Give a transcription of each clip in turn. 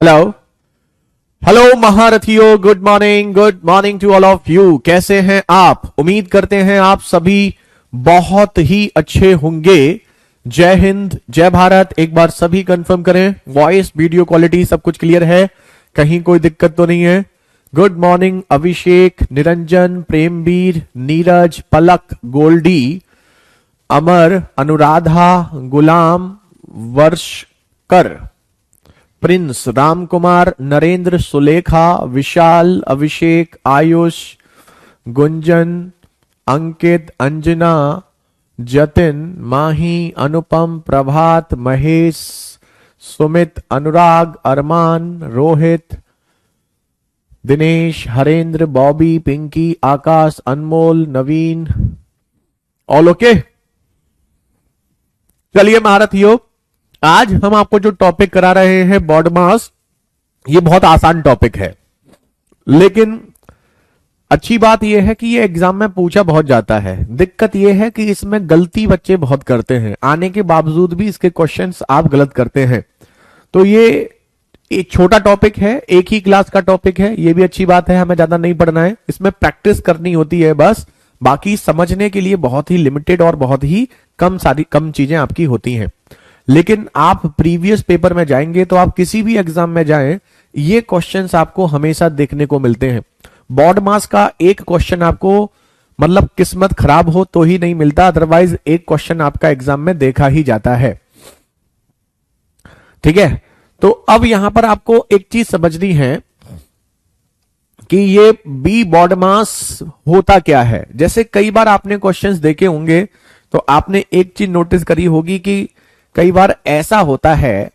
Hello hello महारथियों, good morning to all of you. कैसे हैं आप? उम्मीद करते हैं आप सभी बहुत ही अच्छे होंगे। जय हिंद, जय भारत। एक बार सभी कंफर्म करें, वॉइस वीडियो क्वालिटी सब कुछ क्लियर है, कहीं कोई दिक्कत तो नहीं है। Good morning Abhishek, Niranjan, Premveer, Neeraj, Palak, Goldy, Amar, Anuradha, Ghulam, Varshkar, Prince, Ramkumar, Narendra, Sulekha, Vishal, Abhishek, Ayush, Gunjan, Ankit, Anjana, Jatin, Mahi, Anupam, Prabhat, Mahesh, Sumit, Anurag, Arman, Rohit, Dinesh, Harendra, Bobby, Pinky, Akash, Anmol, Naveen. All okay? चलिए महारथियों, आज हम आपको जो टॉपिक करा रहे हैं बॉड मास, ये बहुत आसान टॉपिक है, लेकिन अच्छी बात यह है कि ये एग्जाम में पूछा बहुत जाता है। दिक्कत यह है कि इसमें गलती बच्चे बहुत करते हैं, आने के बावजूद भी इसके क्वेश्चंस आप गलत करते हैं। तो ये एक छोटा टॉपिक है, एक ही क्लास का टॉपिक है, ये भी अच्छी बात है, हमें ज्यादा नहीं पढ़ना है, इसमें प्रैक्टिस करनी होती है बस। बाकी समझने के लिए बहुत ही लिमिटेड और बहुत ही कम चीजें आपकी होती हैं। लेकिन आप प्रीवियस पेपर में जाएंगे तो आप किसी भी एग्जाम में जाएं, ये क्वेश्चंस आपको हमेशा देखने को मिलते हैं। बॉड मास का एक क्वेश्चन आपको, मतलब किस्मत खराब हो तो ही नहीं मिलता, अदरवाइज एक क्वेश्चन आपका एग्जाम में देखा ही जाता है। ठीक है, तो अब यहां पर आपको एक चीज समझनी है कि ये बी बॉड मास होता क्या है। जैसे कई बार आपने क्वेश्चंस देखे होंगे तो आपने एक चीज नोटिस करी होगी कि कई बार ऐसा होता है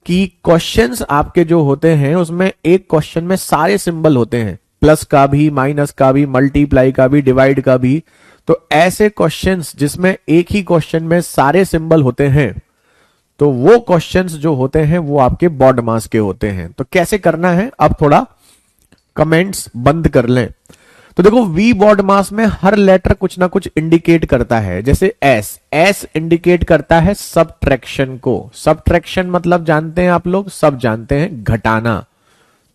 कि क्वेश्चंस आपके जो होते हैं उसमें एक क्वेश्चन में सारे सिंबल होते हैं, प्लस का भी, माइनस का भी, मल्टीप्लाई का भी, डिवाइड का भी। तो ऐसे क्वेश्चंस जिसमें एक ही क्वेश्चन में सारे सिंबल होते हैं, तो वो क्वेश्चंस जो होते हैं वो आपके बॉड मास के होते हैं। तो कैसे करना है, अब थोड़ा कमेंट्स बंद कर लें। तो देखो, वी बॉड मास में हर लेटर कुछ ना कुछ इंडिकेट करता है। जैसे एस इंडिकेट करता है सबट्रैक्शन को। सबट्रैक्शन मतलब जानते हैं आप लोग, सब जानते हैं, घटाना।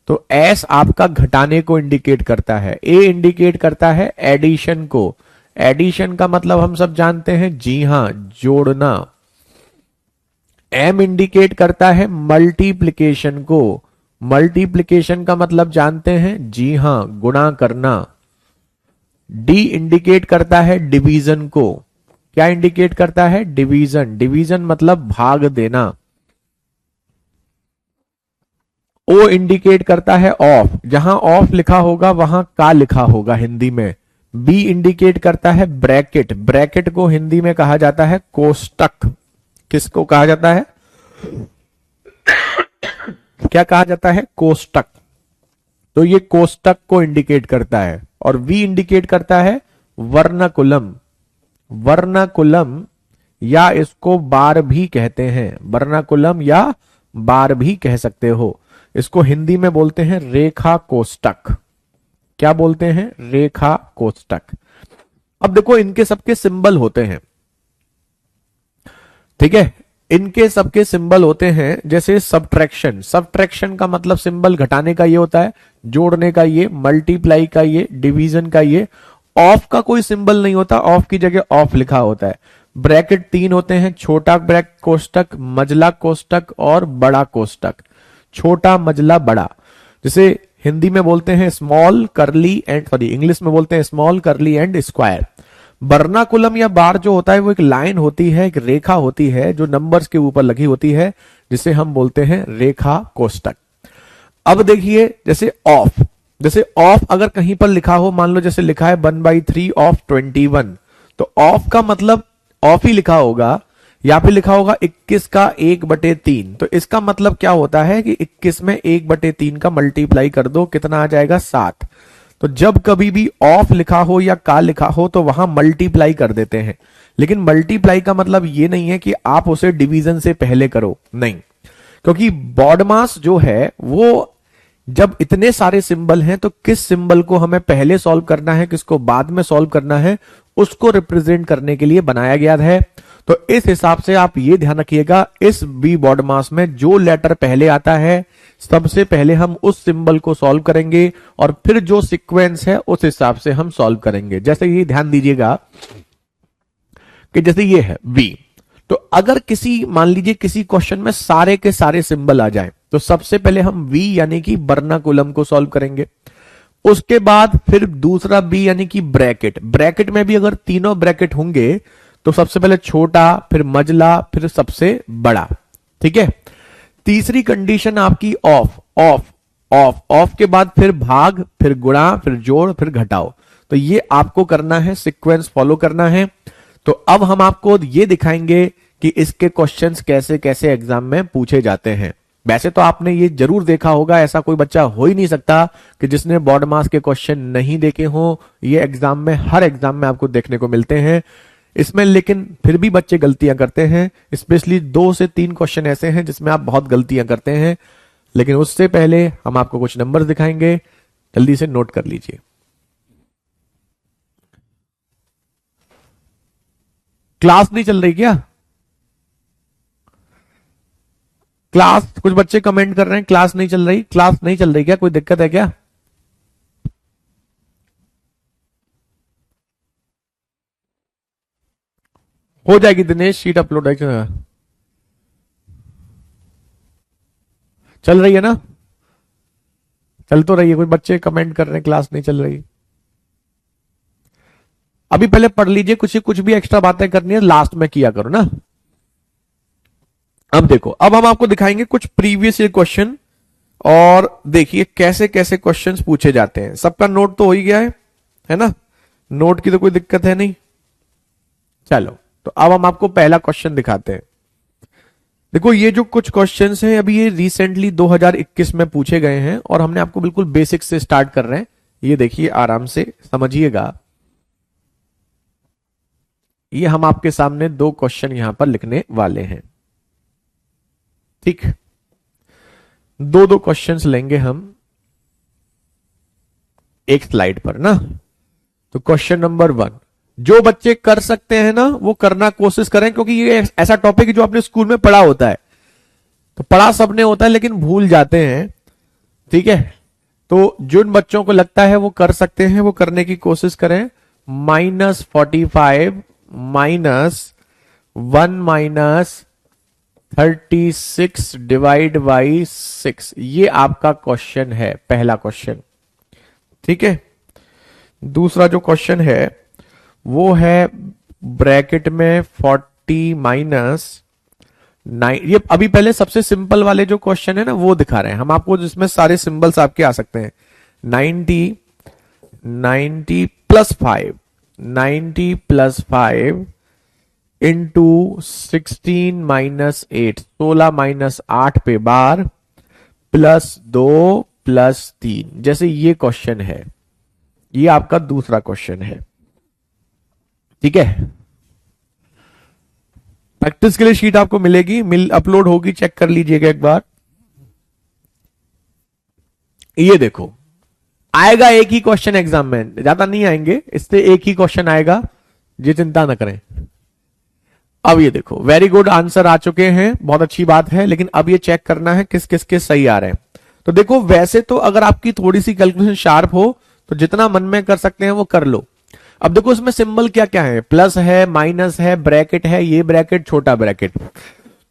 तो एस आपका घटाने को इंडिकेट करता है। ए इंडिकेट करता है एडिशन को। एडिशन का मतलब हम सब जानते हैं, जी हां, जोड़ना। एम इंडिकेट करता है मल्टीप्लिकेशन को। मल्टीप्लिकेशन का मतलब जानते हैं, जी हां, गुणा करना। डी इंडिकेट करता है डिवीजन को। क्या इंडिकेट करता है? डिवीजन। डिवीजन मतलब भाग देना। ओ इंडिकेट करता है ऑफ। जहां ऑफ लिखा होगा वहां का लिखा होगा हिंदी में। बी इंडिकेट करता है ब्रैकेट। ब्रैकेट को हिंदी में कहा जाता है कोष्टक। किसको कहा जाता है? क्या कहा जाता है? कोष्टक। तो ये कोष्टक को इंडिकेट करता है। और वी इंडिकेट करता है वर्णाकुलम। वर्णाकुलम, या इसको बार भी कहते हैं, वर्णाकुलम या बार भी कह सकते हो। इसको हिंदी में बोलते हैं रेखा कोष्टक। क्या बोलते हैं? रेखा कोष्टक। अब देखो, इनके सबके सिंबल होते हैं, ठीक है, इनके सबके सिंबल होते हैं। जैसे सबट्रैक्शन, सबट्रैक्शन का मतलब सिंबल घटाने का ये होता है, जोड़ने का ये, मल्टीप्लाई का ये, डिवीजन का ये। ऑफ का कोई सिंबल नहीं होता, ऑफ की जगह ऑफ लिखा होता है। ब्रैकेट 3 होते हैं, छोटा ब्रैक कोष्टक, मजला कोष्टक और बड़ा कोष्टक। छोटा, मजला, बड़ा। जैसे हिंदी में बोलते हैं स्मॉल करली एंड, सॉरी इंग्लिश में बोलते हैं स्मॉल करली एंड स्क्वायर। वर्णाकुलम या बार जो होता है वो एक लाइन होती है, एक रेखा होती है जो नंबर्स के ऊपर लगी होती है, जिसे हम बोलते हैं रेखा कोष्टक। अब देखिए, जैसे ऑफ, जैसे ऑफ अगर कहीं पर लिखा हो, मान लो जैसे लिखा है 1/3 ऑफ 21, तो ऑफ का मतलब ऑफ ही लिखा होगा, या फिर लिखा होगा 21 का 1/3। तो इसका मतलब क्या होता है कि 21 में 1/3 का मल्टीप्लाई कर दो, कितना आ जाएगा? 7। तो जब कभी भी ऑफ लिखा हो या का लिखा हो तो वहां मल्टीप्लाई कर देते हैं। लेकिन मल्टीप्लाई का मतलब ये नहीं है कि आप उसे डिवीजन से पहले करो, नहीं, क्योंकि बॉड मास जो है वो जब इतने सारे सिंबल हैं तो किस सिंबल को हमें पहले सॉल्व करना है, किसको बाद में सॉल्व करना है, उसको रिप्रेजेंट करने के लिए बनाया गया है। तो इस हिसाब से आप ये ध्यान रखिएगा, इस बी बॉड मास में जो लेटर पहले आता है सबसे पहले हम उस सिंबल को सॉल्व करेंगे और फिर जो सीक्वेंस है उस हिसाब से हम सॉल्व करेंगे। जैसे ये ध्यान दीजिएगा कि जैसे ये है बी, तो अगर किसी मान लीजिए किसी क्वेश्चन में सारे के सारे सिंबल आ जाएं तो सबसे पहले हम वी यानी कि वर्नाकुलम को सॉल्व करेंगे। उसके बाद फिर दूसरा बी यानी कि ब्रैकेट, ब्रैकेट में भी अगर तीनों ब्रैकेट होंगे तो सबसे पहले छोटा, फिर मझला, फिर सबसे बड़ा। ठीक है। तीसरी कंडीशन आपकी ऑफ, ऑफ, ऑफ, ऑफ के बाद फिर भाग, फिर गुणा, फिर जोड़, फिर घटाओ। तो ये आपको करना है, सीक्वेंस फॉलो करना है। तो अब हम आपको ये दिखाएंगे कि इसके क्वेश्चंस कैसे कैसे एग्जाम में पूछे जाते हैं। वैसे तो आपने ये जरूर देखा होगा, ऐसा कोई बच्चा हो ही नहीं सकता कि जिसने बॉड मास के क्वेश्चन नहीं देखे हो। ये एग्जाम में, हर एग्जाम में आपको देखने को मिलते हैं इसमें, लेकिन फिर भी बच्चे गलतियां करते हैं। स्पेशली 2 से 3 क्वेश्चन ऐसे हैं जिसमें आप बहुत गलतियां करते हैं। लेकिन उससे पहले हम आपको कुछ नंबर्स दिखाएंगे, जल्दी से नोट कर लीजिए। क्लास नहीं चल रही क्या? क्लास, कुछ बच्चे कमेंट कर रहे हैं क्लास नहीं चल रही। क्लास नहीं चल रही क्या? कोई दिक्कत है क्या? हो जाएगी दिनेश, शीट अपलोड है। चल रही है ना? चल तो रही है। कोई बच्चे कमेंट कर रहे हैं क्लास नहीं चल रही। अभी पहले पढ़ लीजिए, कुछ भी एक्स्ट्रा बातें करनी है लास्ट में किया करो ना। अब देखो, अब हम आपको दिखाएंगे कुछ प्रीवियस ईयर क्वेश्चन और देखिए कैसे कैसे क्वेश्चंस पूछे जाते हैं। सबका नोट तो हो ही गया है ना? नोट की तो कोई दिक्कत है नहीं। चलो, तो अब हम आपको पहला क्वेश्चन दिखाते हैं। देखो, ये जो कुछ क्वेश्चंस हैं अभी ये रिसेंटली 2021 में पूछे गए हैं और हमने आपको बिल्कुल बेसिक से स्टार्ट कर रहे हैं। ये देखिए, आराम से समझिएगा। ये हम आपके सामने 2 क्वेश्चन यहां पर लिखने वाले हैं। ठीक, 2 क्वेश्चंस लेंगे हम एक स्लाइड पर ना। तो क्वेश्चन नंबर 1, जो बच्चे कर सकते हैं ना वो करना कोशिश करें, क्योंकि ये ऐसा टॉपिक है जो आपने स्कूल में पढ़ा होता है। तो पढ़ा सबने होता है लेकिन भूल जाते हैं। ठीक है, तो जिन बच्चों को लगता है वो कर सकते हैं वो करने की कोशिश करें। -45 -1 -36 डिवाइड बाई 6, ये आपका क्वेश्चन है, पहला क्वेश्चन। ठीक है। दूसरा जो क्वेश्चन है वो है ब्रैकेट में 40 -9। ये अभी पहले सबसे सिंपल वाले जो क्वेश्चन है ना वो दिखा रहे हैं हम आपको, जिसमें सारे सिंबल्स आपके आ सकते हैं। 90 प्लस 5 इंटू 16 -8, 16 -8 पे बार +2 +3, जैसे ये क्वेश्चन है। ये आपका दूसरा क्वेश्चन है। ठीक है। प्रैक्टिस के लिए शीट आपको मिलेगी, अपलोड होगी, चेक कर लीजिएगा एक बार। ये देखो, आएगा एक ही क्वेश्चन एग्जाम में, ज्यादा नहीं आएंगे, इससे एक ही क्वेश्चन आएगा, ये चिंता ना करें। अब ये देखो, वेरी गुड, आंसर आ चुके हैं, बहुत अच्छी बात है। लेकिन अब ये चेक करना है किस किस के सही आ रहे हैं। तो देखो, वैसे तो अगर आपकी थोड़ी सी कैलकुलेशन शार्प हो तो जितना मन में कर सकते हैं वो कर लो। अब देखो इसमें सिंबल क्या क्या है, प्लस है, माइनस है, ब्रैकेट है, ये ब्रैकेट, छोटा ब्रैकेट।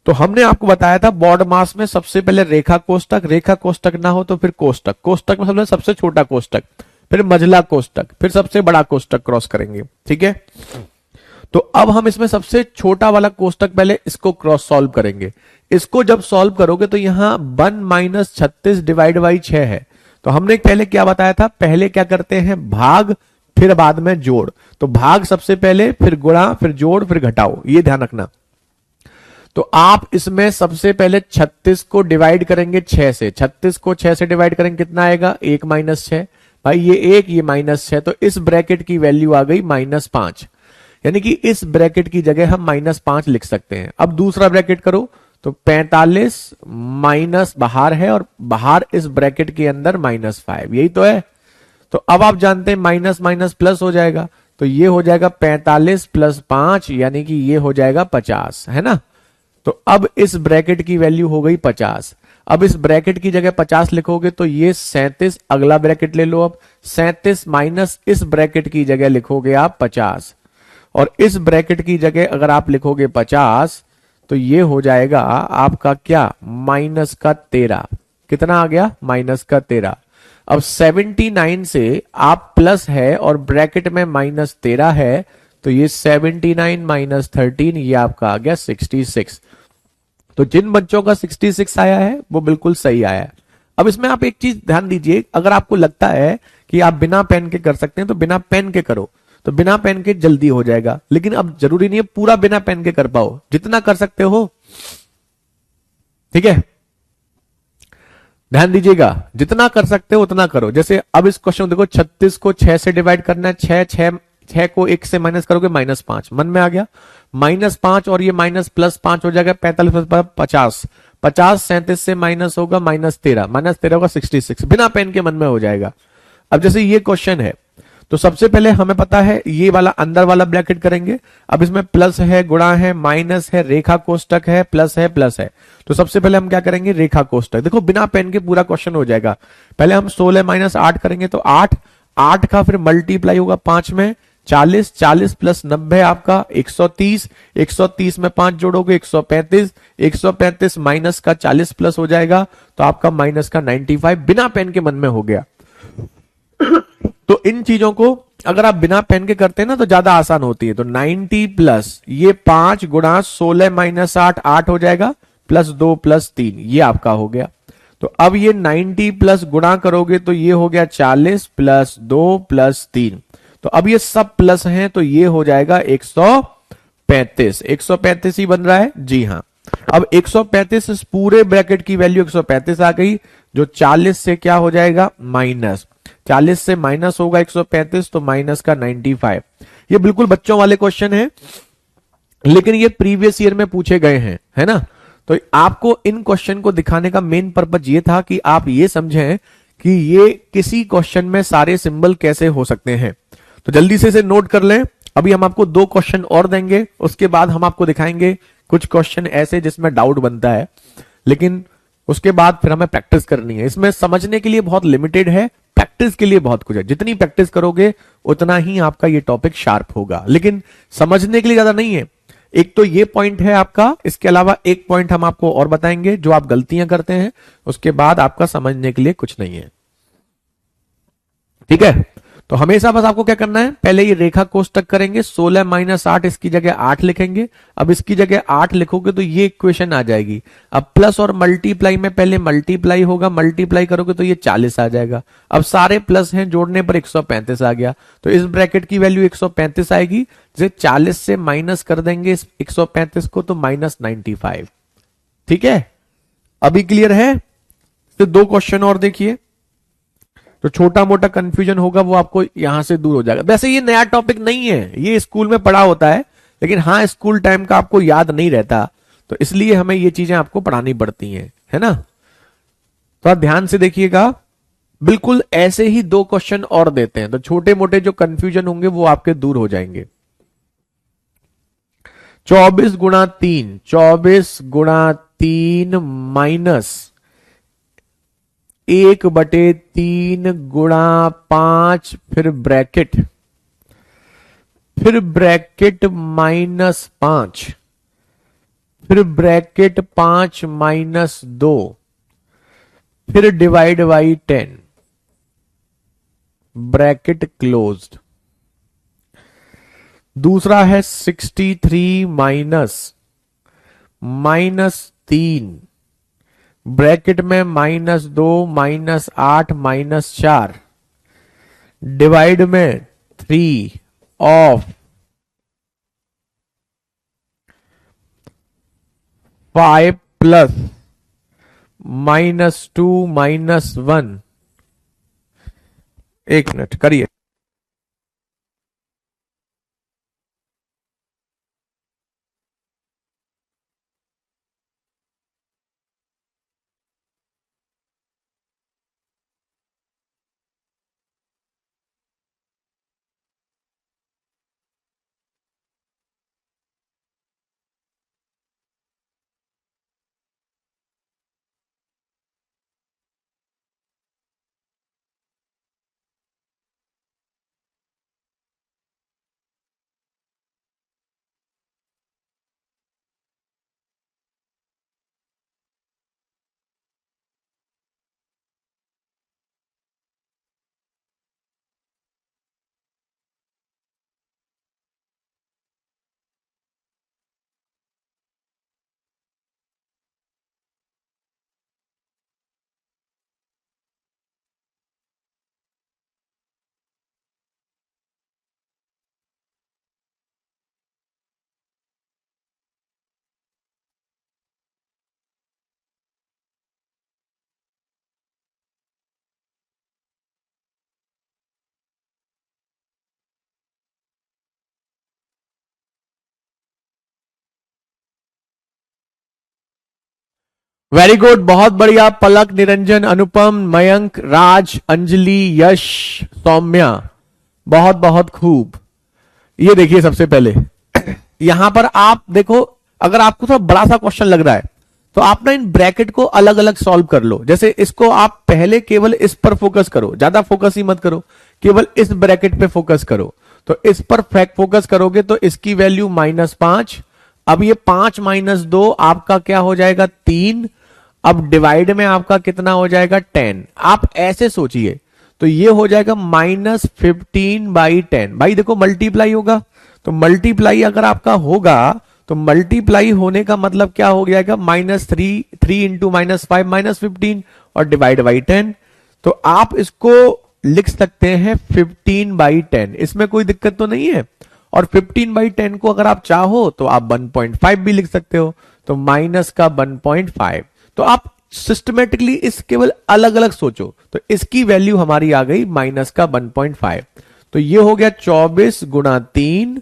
तो हमने आपको बताया था बॉड मास में सबसे पहले रेखा कोष्टक, रेखा कोष्टक ना हो तो फिर कोष्टक, कोष्टक में सबसे छोटा कोष्टक, फिर मझला कोष्टक, फिर सबसे बड़ा कोष्टक क्रॉस करेंगे। ठीक है। तो अब हम इसमें सबसे छोटा वाला कोष्टक पहले इसको क्रॉस सॉल्व करेंगे। इसको जब सॉल्व करोगे तो यहां 1 - 36 डिवाइड बाई 6 है। तो हमने पहले क्या बताया था, पहले क्या करते हैं, भाग, फिर बाद में जोड़। तो भाग सबसे पहले, फिर गुणा, फिर जोड़, फिर घटाओ, ये ध्यान रखना। तो आप इसमें सबसे पहले 36 को डिवाइड करेंगे 6 से, 36 को 6 से डिवाइड करेंगे, कितना आएगा, 1 - 6। भाई ये 1, ये -6, तो इस ब्रैकेट की वैल्यू आ गई -5, यानी कि इस ब्रैकेट की जगह हम -5 लिख सकते हैं। अब दूसरा ब्रैकेट करो तो 45 माइनस बाहर है और बाहर इस ब्रैकेट के अंदर -5, यही तो है। तो अब आप जानते हैं माइनस माइनस प्लस हो जाएगा, तो ये हो जाएगा 45 प्लस 5 यानी कि ये हो जाएगा 50, है ना। तो अब इस ब्रैकेट की वैल्यू हो गई 50। अब इस ब्रैकेट की जगह 50 लिखोगे तो ये 37, अगला ब्रैकेट ले लो। अब 37 माइनस इस ब्रैकेट की जगह लिखोगे आप 50, और इस ब्रैकेट की जगह अगर आप लिखोगे 50 तो ये हो जाएगा आपका क्या, -13। कितना आ गया, -13। अब 79 से आप प्लस है और ब्रैकेट में -13 है, तो ये 79 माइनस 13 ये आपका आ गया 66। तो जिन बच्चों का 66 आया है वो बिल्कुल सही आया है। अब इसमें आप एक चीज ध्यान दीजिए, अगर आपको लगता है कि आप बिना पेन के कर सकते हैं तो बिना पेन के करो, तो बिना पेन के जल्दी हो जाएगा। लेकिन अब जरूरी नहीं है पूरा बिना पेन के कर पाओ, जितना कर सकते हो, ठीक है, ध्यान दीजिएगा, जितना कर सकते हो उतना करो। जैसे अब इस क्वेश्चन देखो, 36 को 6 से डिवाइड करना है, 6 को 1 से माइनस करोगे -5, मन में आ गया, -5 और ये माइनस प्लस 5 हो जाएगा 45 प्लस 50, 50 37 से माइनस होगा -13 होगा 66, बिना पेन के मन में हो जाएगा। अब जैसे ये क्वेश्चन है, तो सबसे पहले हमें पता है ये वाला अंदर वाला ब्रैकेट करेंगे। अब इसमें प्लस है, गुणा है, माइनस है, रेखा कोष्टक है, प्लस है, प्लस है। तो सबसे पहले हम क्या करेंगे, रेखा कोष्टक। देखो बिना पेन के पूरा क्वेश्चन हो जाएगा। पहले हम 16 माइनस 8 करेंगे, तो 8 का फिर मल्टीप्लाई होगा 5 में, 40, 40 प्लस 90 आपका 130, 130 में 5 जोड़ोगे 135, 135 माइनस का 40 प्लस हो जाएगा, तो आपका माइनस का 95 बिना पेन के मन में हो गया। तो इन चीजों को अगर आप बिना पेन के करते हैं ना तो ज्यादा आसान होती है। तो 90 प्लस ये 5 गुणा 16 माइनस 8, 8 हो जाएगा, प्लस 2 प्लस 3 ये आपका हो गया। तो अब ये 90 प्लस गुणा करोगे तो ये हो गया 40 प्लस 2 प्लस 3। तो अब ये सब प्लस हैं, तो ये हो जाएगा 135। 135 ही बन रहा है, जी हाँ। अब 135 इस पूरे ब्रैकेट की वैल्यू 135 आ गई, जो 40 से क्या हो जाएगा, माइनस 40 से माइनस होगा 135, तो माइनस का 95। ये बिल्कुल बच्चों वाले क्वेश्चन है, लेकिन ये प्रीवियस ईयर में पूछे गए हैं, है ना। तो आपको इन क्वेश्चन को दिखाने का मेन पर्पज ये था कि आप ये समझें कि ये किसी क्वेश्चन में सारे सिंबल कैसे हो सकते हैं। तो जल्दी से इसे नोट कर लें। अभी हम आपको 2 क्वेश्चन और देंगे, उसके बाद हम आपको दिखाएंगे कुछ क्वेश्चन ऐसे जिसमें डाउट बनता है, लेकिन उसके बाद फिर हमें प्रैक्टिस करनी है। इसमें समझने के लिए बहुत लिमिटेड है, प्रैक्टिस के लिए बहुत कुछ है। जितनी प्रैक्टिस करोगे उतना ही आपका ये टॉपिक शार्प होगा, लेकिन समझने के लिए ज्यादा नहीं है। एक तो ये पॉइंट है आपका, इसके अलावा एक पॉइंट हम आपको और बताएंगे जो आप गलतियां करते हैं, उसके बाद आपका समझने के लिए कुछ नहीं है, ठीक है। तो हमेशा बस आपको क्या करना है, पहले ये रेखा कोष्टक करेंगे, 16 माइनस 8 इसकी जगह 8 लिखेंगे। अब इसकी जगह 8 लिखोगे तो ये इक्वेशन आ जाएगी। अब प्लस और मल्टीप्लाई में पहले मल्टीप्लाई होगा, मल्टीप्लाई करोगे तो ये 40 आ जाएगा। अब सारे प्लस हैं, जोड़ने पर 135 आ गया, तो इस ब्रैकेट की वैल्यू 135 आएगी। जैसे 40 से माइनस कर देंगे इस 135 को, तो -95, ठीक है। अभी क्लियर है। तो 2 क्वेश्चन और देखिए, तो छोटा मोटा कंफ्यूजन होगा वो आपको यहां से दूर हो जाएगा। वैसे ये नया टॉपिक नहीं है, ये स्कूल में पढ़ा होता है, लेकिन हाँ स्कूल टाइम का आपको याद नहीं रहता, तो इसलिए हमें ये चीजें आपको पढ़ानी पड़ती हैं, है ना। तो आप ध्यान से देखिएगा, बिल्कुल ऐसे ही 2 क्वेश्चन और देते हैं, तो छोटे मोटे जो कंफ्यूजन होंगे वो आपके दूर हो जाएंगे। 24 गुणा 3, 24 गुणा 3 माइनस 1/3 गुणा 5, फिर ब्रैकेट -5, फिर ब्रैकेट 5 माइनस 2, फिर डिवाइड बाई 10, ब्रैकेट क्लोज्ड। दूसरा है 63 -3, ब्रैकेट में -2 -8 -4, डिवाइड में 3 ऑफ 5 प्लस -2 -1। एक मिनट करिए। वेरी गुड, बहुत बढ़िया। पलक, निरंजन, अनुपम, मयंक, राज, अंजलि, यश, सौम्या, बहुत बहुत खूब। ये देखिए सबसे पहले यहां पर आप देखो, अगर आपको थोड़ा बड़ा सा क्वेश्चन लग रहा है तो आप ना इन ब्रैकेट को अलग अलग सॉल्व कर लो। जैसे इसको आप पहले केवल इस पर फोकस करो, ज्यादा फोकस ही मत करो, केवल इस ब्रैकेट पे फोकस करो। तो इस पर फोकस करोगे तो इसकी वैल्यू -5। अब ये 5 - 2 आपका क्या हो जाएगा, 3। अब डिवाइड में आपका कितना हो जाएगा, 10। आप ऐसे सोचिए तो ये हो जाएगा -15/10। भाई देखो मल्टीप्लाई होगा, तो मल्टीप्लाई अगर आपका होगा तो मल्टीप्लाई होने का मतलब क्या हो जाएगा, -3, 3 इंटू -5 -15 और डिवाइड बाई 10। तो आप इसको लिख सकते हैं 15/10, इसमें कोई दिक्कत तो नहीं है। और 15/10 को अगर आप चाहो तो आप 1.5 भी लिख सकते हो, तो माइनस का 1.5। तो आप सिस्टमेटिकली इस केवल अलग अलग सोचो, तो इसकी वैल्यू हमारी आ गई माइनस का 1.5। तो ये हो गया 24 गुणा 3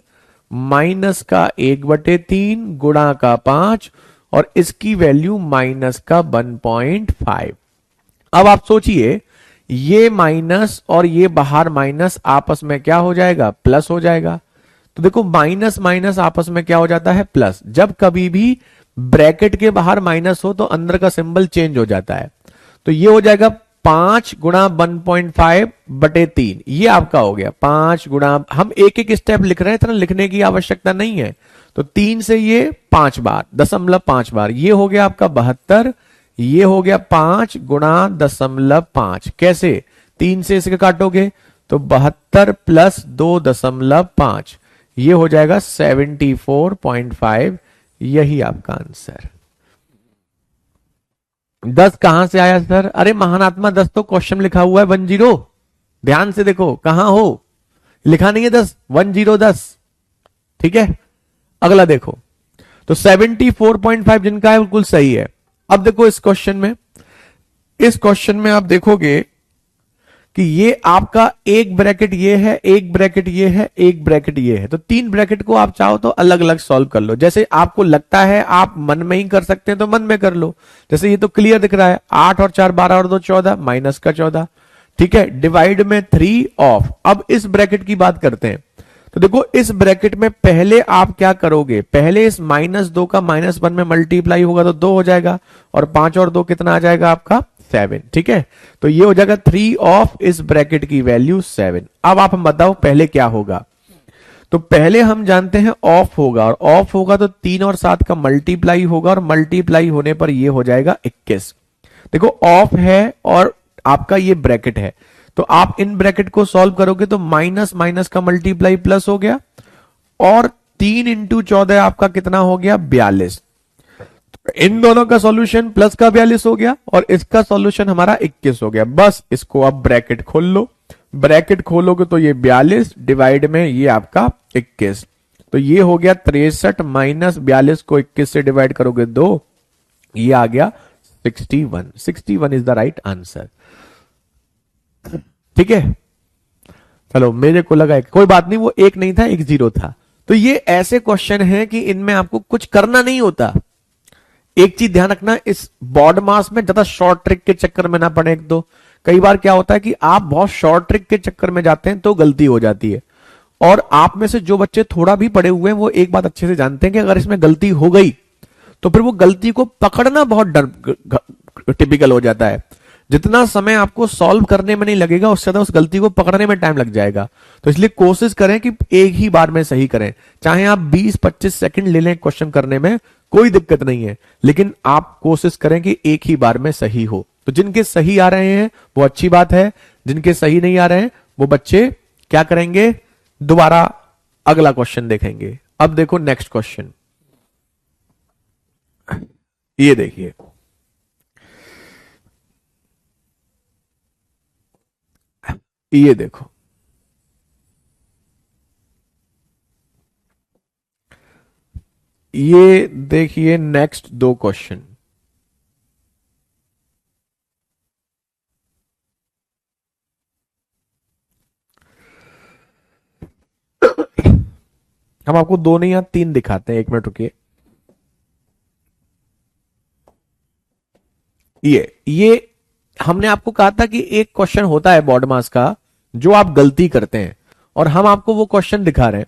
माइनस का 1/3 गुणा का 5 और इसकी वैल्यू माइनस का 1.5। अब आप सोचिए, ये माइनस और ये बाहर माइनस आपस में क्या हो जाएगा, प्लस हो जाएगा। तो देखो माइनस माइनस आपस में क्या हो जाता है, प्लस। जब कभी भी ब्रैकेट के बाहर माइनस हो तो अंदर का सिंबल चेंज हो जाता है। तो ये हो जाएगा 5 गुणा 1.5/3, ये आपका हो गया 5 गुणा, हम एक एक स्टेप लिख रहे हैं, इतना लिखने की आवश्यकता नहीं है। तो 3 से ये 5 बार, 0.5 बार, ये हो गया आपका 72। ये हो गया 5 गुणा 0.5। कैसे, 3 से इसके काटोगे तो 72 प्लस 2.5, ये हो जाएगा 74.5। यही आपका आंसर। 10 कहां से आया सर? अरे महानात्मा 10 तो क्वेश्चन लिखा हुआ है 10। ध्यान से देखो कहां हो, लिखा नहीं है 10, 10। ठीक है, अगला देखो। तो 74.5 जिनका है बिल्कुल सही है। अब देखो इस क्वेश्चन में आप देखोगे कि ये आपका एक ब्रैकेट ये है, एक ब्रैकेट ये है, एक ब्रैकेट ये है। तो 3 ब्रैकेट को आप चाहो तो अलग अलग सॉल्व कर लो, जैसे आपको लगता है आप मन में ही कर सकते हैं तो मन में कर लो। जैसे ये तो क्लियर दिख रहा है, 8 और 4 12 और 2 14, माइनस का 14। ठीक है, डिवाइड में 3 ऑफ। अब इस ब्रैकेट की बात करते हैं। तो देखो इस ब्रैकेट में पहले आप क्या करोगे, पहले इस -2 का -1 में मल्टीप्लाई होगा तो 2 हो जाएगा, और 5 और 2 कितना आ जाएगा आपका, 7। ठीक है, तो ये हो जाएगा 3 ऑफ इस ब्रैकेट की वैल्यू 7। अब आप हम बताओ पहले क्या होगा। तो पहले हम जानते हैं ऑफ होगा, और ऑफ होगा तो 3 और 7 का मल्टीप्लाई होगा, और मल्टीप्लाई होने पर ये हो जाएगा 21। देखो ऑफ है और आपका ये ब्रैकेट है, तो आप इन ब्रैकेट को सॉल्व करोगे तो माइनस माइनस का मल्टीप्लाई प्लस हो गया, और 3 इंटू 14 आपका कितना हो गया, 42। इन दोनों का सॉल्यूशन प्लस का 42 हो गया, और इसका सॉल्यूशन हमारा 21 हो गया। बस इसको अब ब्रैकेट खोल लो, ब्रैकेट खोलोगे तो ये 42 डिवाइड में ये आपका 21। तो ये हो गया 63 माइनस 42 को 21 से डिवाइड करोगे 2, ये आ गया 61। 61 इज द राइट आंसर। ठीक है, चलो मेरे को लगा कोई बात नहीं, वो एक नहीं था, एक 0 था। तो ये ऐसे क्वेश्चन है कि इनमें आपको कुछ करना नहीं होता। एक चीज ध्यान रखना, इस बॉड मास में ज्यादा शॉर्ट ट्रिक के चक्कर में ना पड़े। एक दो कई बार क्या होता है कि आप बहुत शॉर्ट ट्रिक के चक्कर में जाते हैं तो गलती हो जाती है। और आप में से जो बच्चे थोड़ा भी पढ़े हुए हैं वो एक बात अच्छे से जानते हैं कि अगर इसमें गलती हो गई तो फिर वो गलती को पकड़ना बहुत टिपिकल हो जाता है। जितना समय आपको सॉल्व करने में नहीं लगेगा उससे ज्यादा उस गलती को पकड़ने में टाइम लग जाएगा। तो इसलिए कोशिश करें कि एक ही बार में सही करें, चाहे आप 20-25 सेकंड ले लें क्वेश्चन करने में, कोई दिक्कत नहीं है, लेकिन आप कोशिश करें कि एक ही बार में सही हो। तो जिनके सही आ रहे हैं वो अच्छी बात है, जिनके सही नहीं आ रहे हैं वो बच्चे क्या करेंगे, दोबारा अगला क्वेश्चन देखेंगे। अब देखो नेक्स्ट क्वेश्चन, ये देखिए, ये देखो, ये देखिए नेक्स्ट 2 क्वेश्चन। हम आपको 2 नहीं या 3 दिखाते हैं, 1 मिनट रुकिए। ये हमने आपको कहा था कि एक क्वेश्चन होता है बॉड मास का जो आप गलती करते हैं, और हम आपको वो क्वेश्चन दिखा रहे हैं,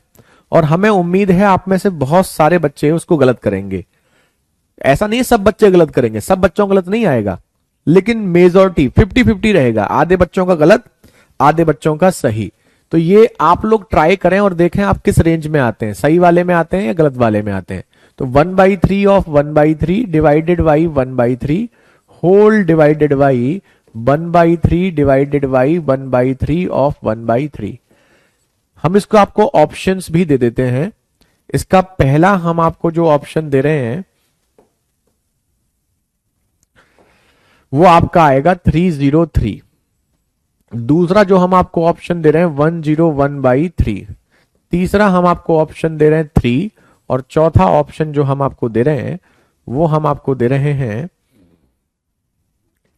और हमें उम्मीद है आप में से बहुत सारे बच्चे उसको गलत करेंगे। ऐसा नहीं है सब बच्चे गलत करेंगे, सब बच्चों का गलत नहीं आएगा, लेकिन मेजोरिटी 50-50 रहेगा, आधे बच्चों का गलत आधे बच्चों का सही। तो ये आप लोग ट्राई करें और देखें आप किस रेंज में आते हैं, सही वाले में आते हैं या गलत वाले में आते हैं। तो 1/3 of 1/3 divided by 1/3 whole divided by 1/3 divided by 1/3 of 1/3। हम इसको आपको ऑप्शंस भी दे देते हैं। इसका पहला हम आपको जो ऑप्शन दे रहे हैं वो आपका आएगा 303। दूसरा जो हम आपको ऑप्शन दे रहे हैं 101/3। तीसरा हम आपको ऑप्शन दे रहे हैं 3, और चौथा ऑप्शन जो हम आपको दे रहे हैं वो हम आपको दे रहे हैं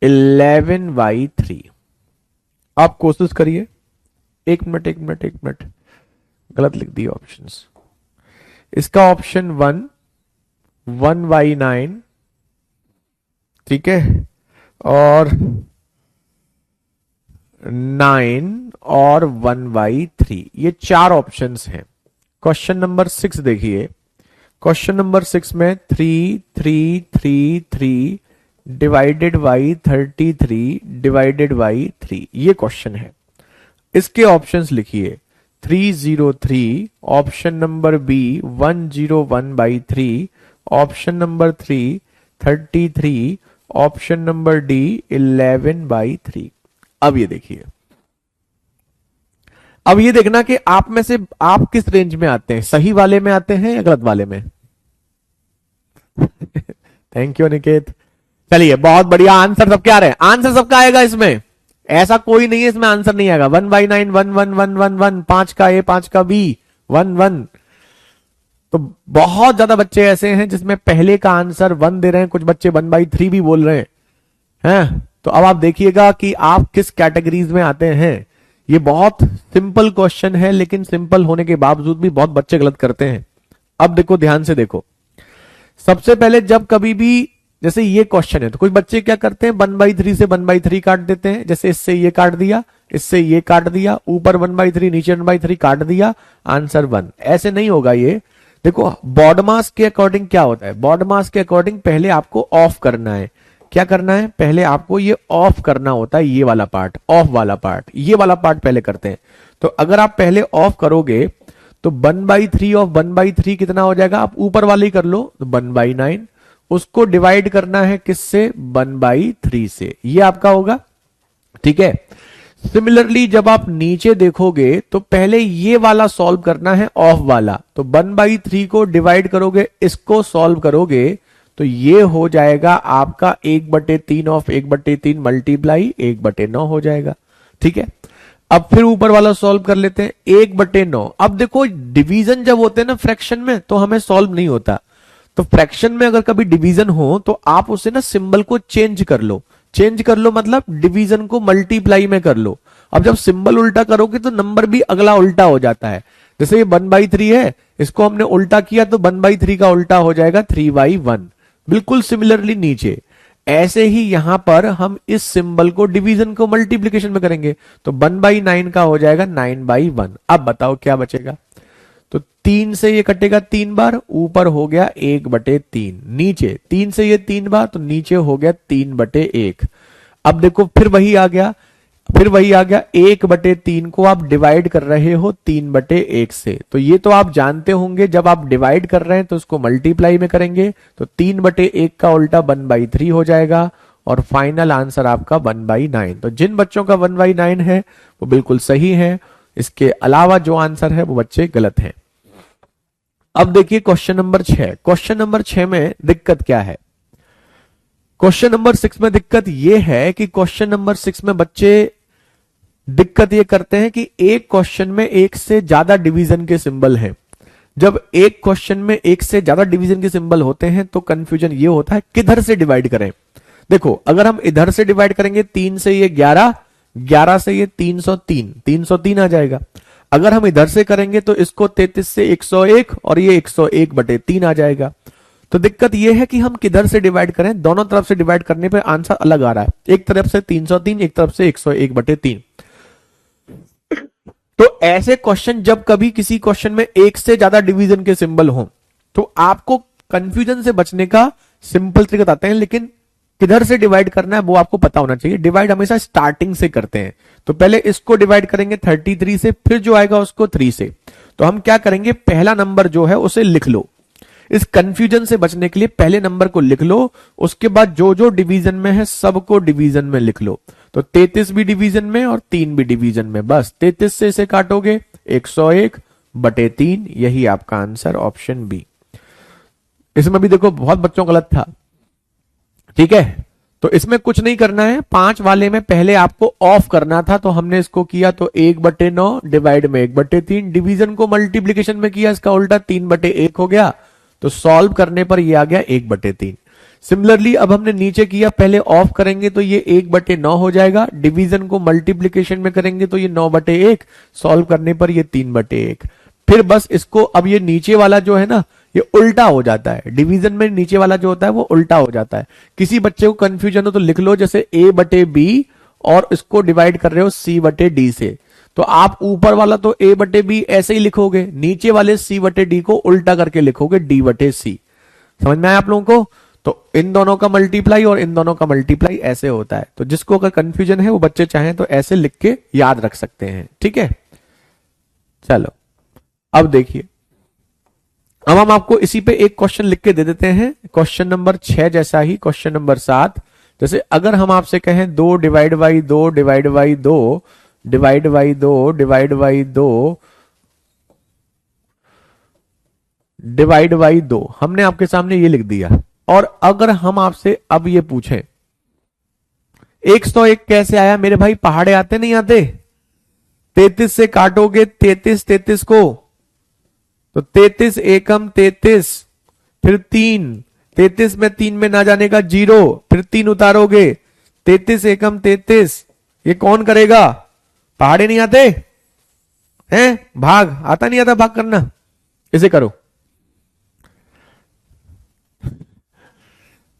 11/3। आप कोशिश करिए, एक मिनट, गलत लिख दिए ऑप्शंस। इसका ऑप्शन 1/9, ठीक है, और 9 और 1/3, ये चार ऑप्शंस हैं। क्वेश्चन नंबर 6 देखिए। क्वेश्चन नंबर 6 में 3 डिवाइडेड बाई 33 डिवाइडेड बाई 3, ये क्वेश्चन है। इसके ऑप्शंस लिखिए 303, option number B 101/3, option number 3 33, option number D 11/3। अब ये देखिए, अब ये देखना कि आप में से आप किस रेंज में आते हैं, सही वाले में आते हैं या गलत वाले में। Thank you Niket. चलिए बहुत बढ़िया, आंसर सबके आ रहे हैं, आंसर सबका आएगा इसमें, ऐसा कोई नहीं है इसमें आंसर नहीं आएगा। 1/9 1 5 का ए 5 का बी 1 तो बहुत ज्यादा बच्चे ऐसे हैं जिसमें पहले का आंसर 1 दे रहे हैं, कुछ बच्चे 1/3 भी बोल रहे हैं। तो अब आप देखिएगा कि आप किस कैटेगरीज में आते हैं। ये बहुत सिंपल क्वेश्चन है, लेकिन सिंपल होने के बावजूद भी बहुत बच्चे गलत करते हैं। अब देखो, ध्यान से देखो, सबसे पहले जब कभी भी जैसे ये क्वेश्चन है तो कुछ बच्चे क्या करते हैं 1/3 से 1/3 काट देते हैं, जैसे इससे ये काट दिया, इससे ये काट दिया, ऊपर 1/3 नीचे 1/3 काट दिया, आंसर 1। ऐसे नहीं होगा ये। देखो बॉड मास के अकॉर्डिंग क्या होता है, बॉड मास के अकॉर्डिंग पहले आपको ऑफ करना है। क्या करना है, पहले आपको ये ऑफ करना होता है, ये वाला पार्ट, ऑफ वाला पार्ट, ये वाला पार्ट पहले करते हैं। तो अगर आप पहले ऑफ करोगे तो 1/3 ऑफ 1/3 कितना हो जाएगा, आप ऊपर वाले ही कर लो, तो 1/9। उसको डिवाइड करना है किससे, 1/3 से, ये आपका होगा, ठीक है। सिमिलरली जब आप नीचे देखोगे तो पहले ये वाला सॉल्व करना है, ऑफ वाला, तो 1/3 को डिवाइड करोगे, इसको सॉल्व करोगे तो ये हो जाएगा आपका 1/3 ऑफ 1/3 मल्टीप्लाई 1/9 हो जाएगा, ठीक है। अब फिर ऊपर वाला सॉल्व कर लेते हैं, 1/9। अब देखो डिवीजन जब होते हैं ना फ्रैक्शन में तो हमें सॉल्व नहीं होता, तो फ्रैक्शन में अगर कभी डिवीजन हो तो आप उसे ना सिंबल को चेंज कर लो, चेंज कर लो मतलब डिवीजन को मल्टीप्लाई में कर लो। अब जब सिंबल उल्टा करोगे तो नंबर भी अगला उल्टा हो जाता है। जैसे ये 1/3 है, इसको हमने उल्टा किया तो 1/3 का उल्टा हो जाएगा 3/1। बिल्कुल सिमिलरली नीचे ऐसे ही यहां पर हम इस सिंबल को डिवीजन को मल्टीप्लीकेशन में करेंगे तो 1/9 का हो जाएगा 9/1। अब बताओ क्या बचेगा, तो 3 से ये कटेगा 3 बार, ऊपर हो गया 1/3, नीचे 3 से ये 3 बार तो नीचे हो गया 3/1। अब देखो फिर वही आ गया, 1/3 को आप डिवाइड कर रहे हो 3/1 से, तो ये तो आप जानते होंगे जब आप डिवाइड कर रहे हैं तो उसको मल्टीप्लाई में करेंगे तो 3/1 का उल्टा 1/3 हो जाएगा, और फाइनल आंसर आपका 1/9। तो जिन बच्चों का 1/9 है वो बिल्कुल सही है, इसके अलावा जो आंसर है वो बच्चे गलत हैं। अब देखिए क्वेश्चन नंबर 6। क्वेश्चन नंबर 6 में दिक्कत क्या है, क्वेश्चन नंबर 6 में दिक्कत यह है कि क्वेश्चन नंबर 6 में बच्चे दिक्कत ये करते हैं कि एक क्वेश्चन में एक से ज्यादा डिवीजन के सिंबल हैं। जब एक क्वेश्चन में एक से ज्यादा डिवीजन के सिंबल होते हैं तो कंफ्यूजन ये होता है किधर से डिवाइड करें। देखो अगर हम इधर से डिवाइड करेंगे 3 से ये 11, 11 से ये 303, 303 आ जाएगा। अगर हम इधर से करेंगे तो इसको 33 से 101 और ये 101/3 आ जाएगा। तो दिक्कत यह है कि हम किधर से डिवाइड करें, दोनों तरफ से डिवाइड करने पे आंसर अलग आ रहा है, एक तरफ से 303, एक तरफ से 101/3। तो ऐसे क्वेश्चन जब कभी किसी क्वेश्चन में एक से ज्यादा डिवीजन के सिंबल हो तो आपको कंफ्यूजन से बचने का सिंपल तरीका बताते हैं, लेकिन किधर से डिवाइड करना है वो आपको पता होना चाहिए। डिवाइड हमेशा स्टार्टिंग से करते हैं, तो पहले इसको डिवाइड करेंगे 33 से, फिर जो आएगा उसको 3 से। तो हम क्या करेंगे, पहला नंबर जो है उसे लिख लो, इस कंफ्यूजन से बचने के लिए पहले नंबर को लिख लो, उसके बाद जो जो डिवीजन में है सबको डिवीजन में लिख लो। तो 33 भी डिवीजन में और 3 भी डिवीजन में, बस 33 से इसे काटोगे 101/3, यही आपका आंसर ऑप्शन बी। इसमें भी देखो बहुत बच्चों गलत था, ठीक है, तो इसमें कुछ नहीं करना है। 5 वाले में पहले आपको ऑफ करना था, तो हमने इसको किया, तो 1/9 डिवाइड में 1/3, डिवीजन को मल्टीप्लीकेशन में किया, इसका उल्टा 3/1 हो गया, तो सॉल्व करने पर ये आ गया 1/3। सिमिलरली अब हमने नीचे किया, पहले ऑफ करेंगे तो ये 1/9 हो जाएगा, डिवीजन को मल्टीप्लीकेशन में करेंगे तो ये 9/1, सॉल्व करने पर ये 3/1। फिर बस इसको, अब ये नीचे वाला जो है ना ये उल्टा हो जाता है, डिवीजन में नीचे वाला जो होता है वो उल्टा हो जाता है। किसी बच्चे को कंफ्यूजन हो तो लिख लो, जैसे A/B और इसको डिवाइड कर रहे हो C/D से, तो आप ऊपर वाला तो A/B ऐसे ही लिखोगे, नीचे वाले C/D को उल्टा करके लिखोगे D/C। समझ में आया आप लोगों को? तो इन दोनों का मल्टीप्लाई और इन दोनों का मल्टीप्लाई ऐसे होता है। तो जिसको अगर कंफ्यूजन है वो बच्चे चाहें तो ऐसे लिख के याद रख सकते हैं, ठीक है। चलो अब देखिए, अब हम आपको इसी पे एक क्वेश्चन लिख के दे देते हैं, क्वेश्चन नंबर 6 जैसा ही क्वेश्चन नंबर 7। जैसे अगर हम आपसे कहें 2 divide by 2 divide by 2 divide by 2 divide by 2 divide by 2, हमने आपके सामने ये लिख दिया, और अगर हम आपसे अब ये पूछें 101 कैसे आया मेरे भाई, पहाड़े आते नहीं आते, 33 से काटोगे 33 को, तो 33 एकम 33, फिर 3, 33 में 3 में ना जाने का 0, फिर 3 उतारोगे, 33 एकम 33, ये कौन करेगा, पहाड़े नहीं आते हैं, भाग आता नहीं आता, भाग करना, इसे करो।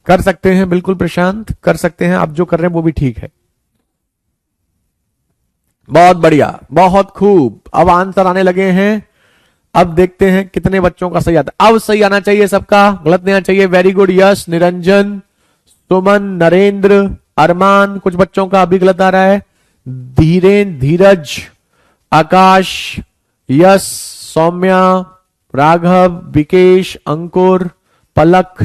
कर सकते हैं बिल्कुल प्रशांत, कर सकते हैं, आप जो कर रहे हैं वो भी ठीक है, बहुत बढ़िया, बहुत खूब। अब आंसर आने लगे हैं, अब देखते हैं कितने बच्चों का सही आता है। अब सही आना चाहिए सबका, गलत नहीं आना चाहिए। वेरी गुड, यश, निरंजन, सुमन, नरेंद्र, अरमान, कुछ बच्चों का अभी गलत आ रहा है, धीरेन, धीरज, आकाश, यश, सौम्या, राघव, विकेश, अंकुर, पलक,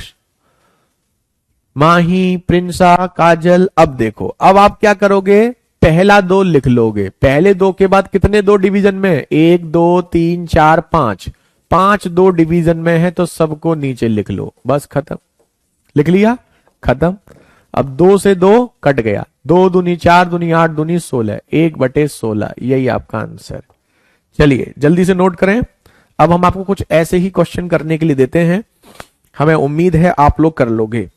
माही, प्रिंसा, काजल। अब देखो, अब आप क्या करोगे, पहला 2 लिख लोगे, पहले 2 के बाद कितने 2 डिवीजन में, 1 2 3 4 5, 5 2 डिवीजन में है, तो सबको नीचे लिख लो, बस खत्म, लिख लिया, खत्म। अब 2 से 2 कट गया, 2 दूनी 4 दूनी 8 दूनी 16, 1/16, यही आपका आंसर। चलिए जल्दी से नोट करें। अब हम आपको कुछ ऐसे ही क्वेश्चन करने के लिए देते हैं, हमें उम्मीद है आप लोग कर लोगे।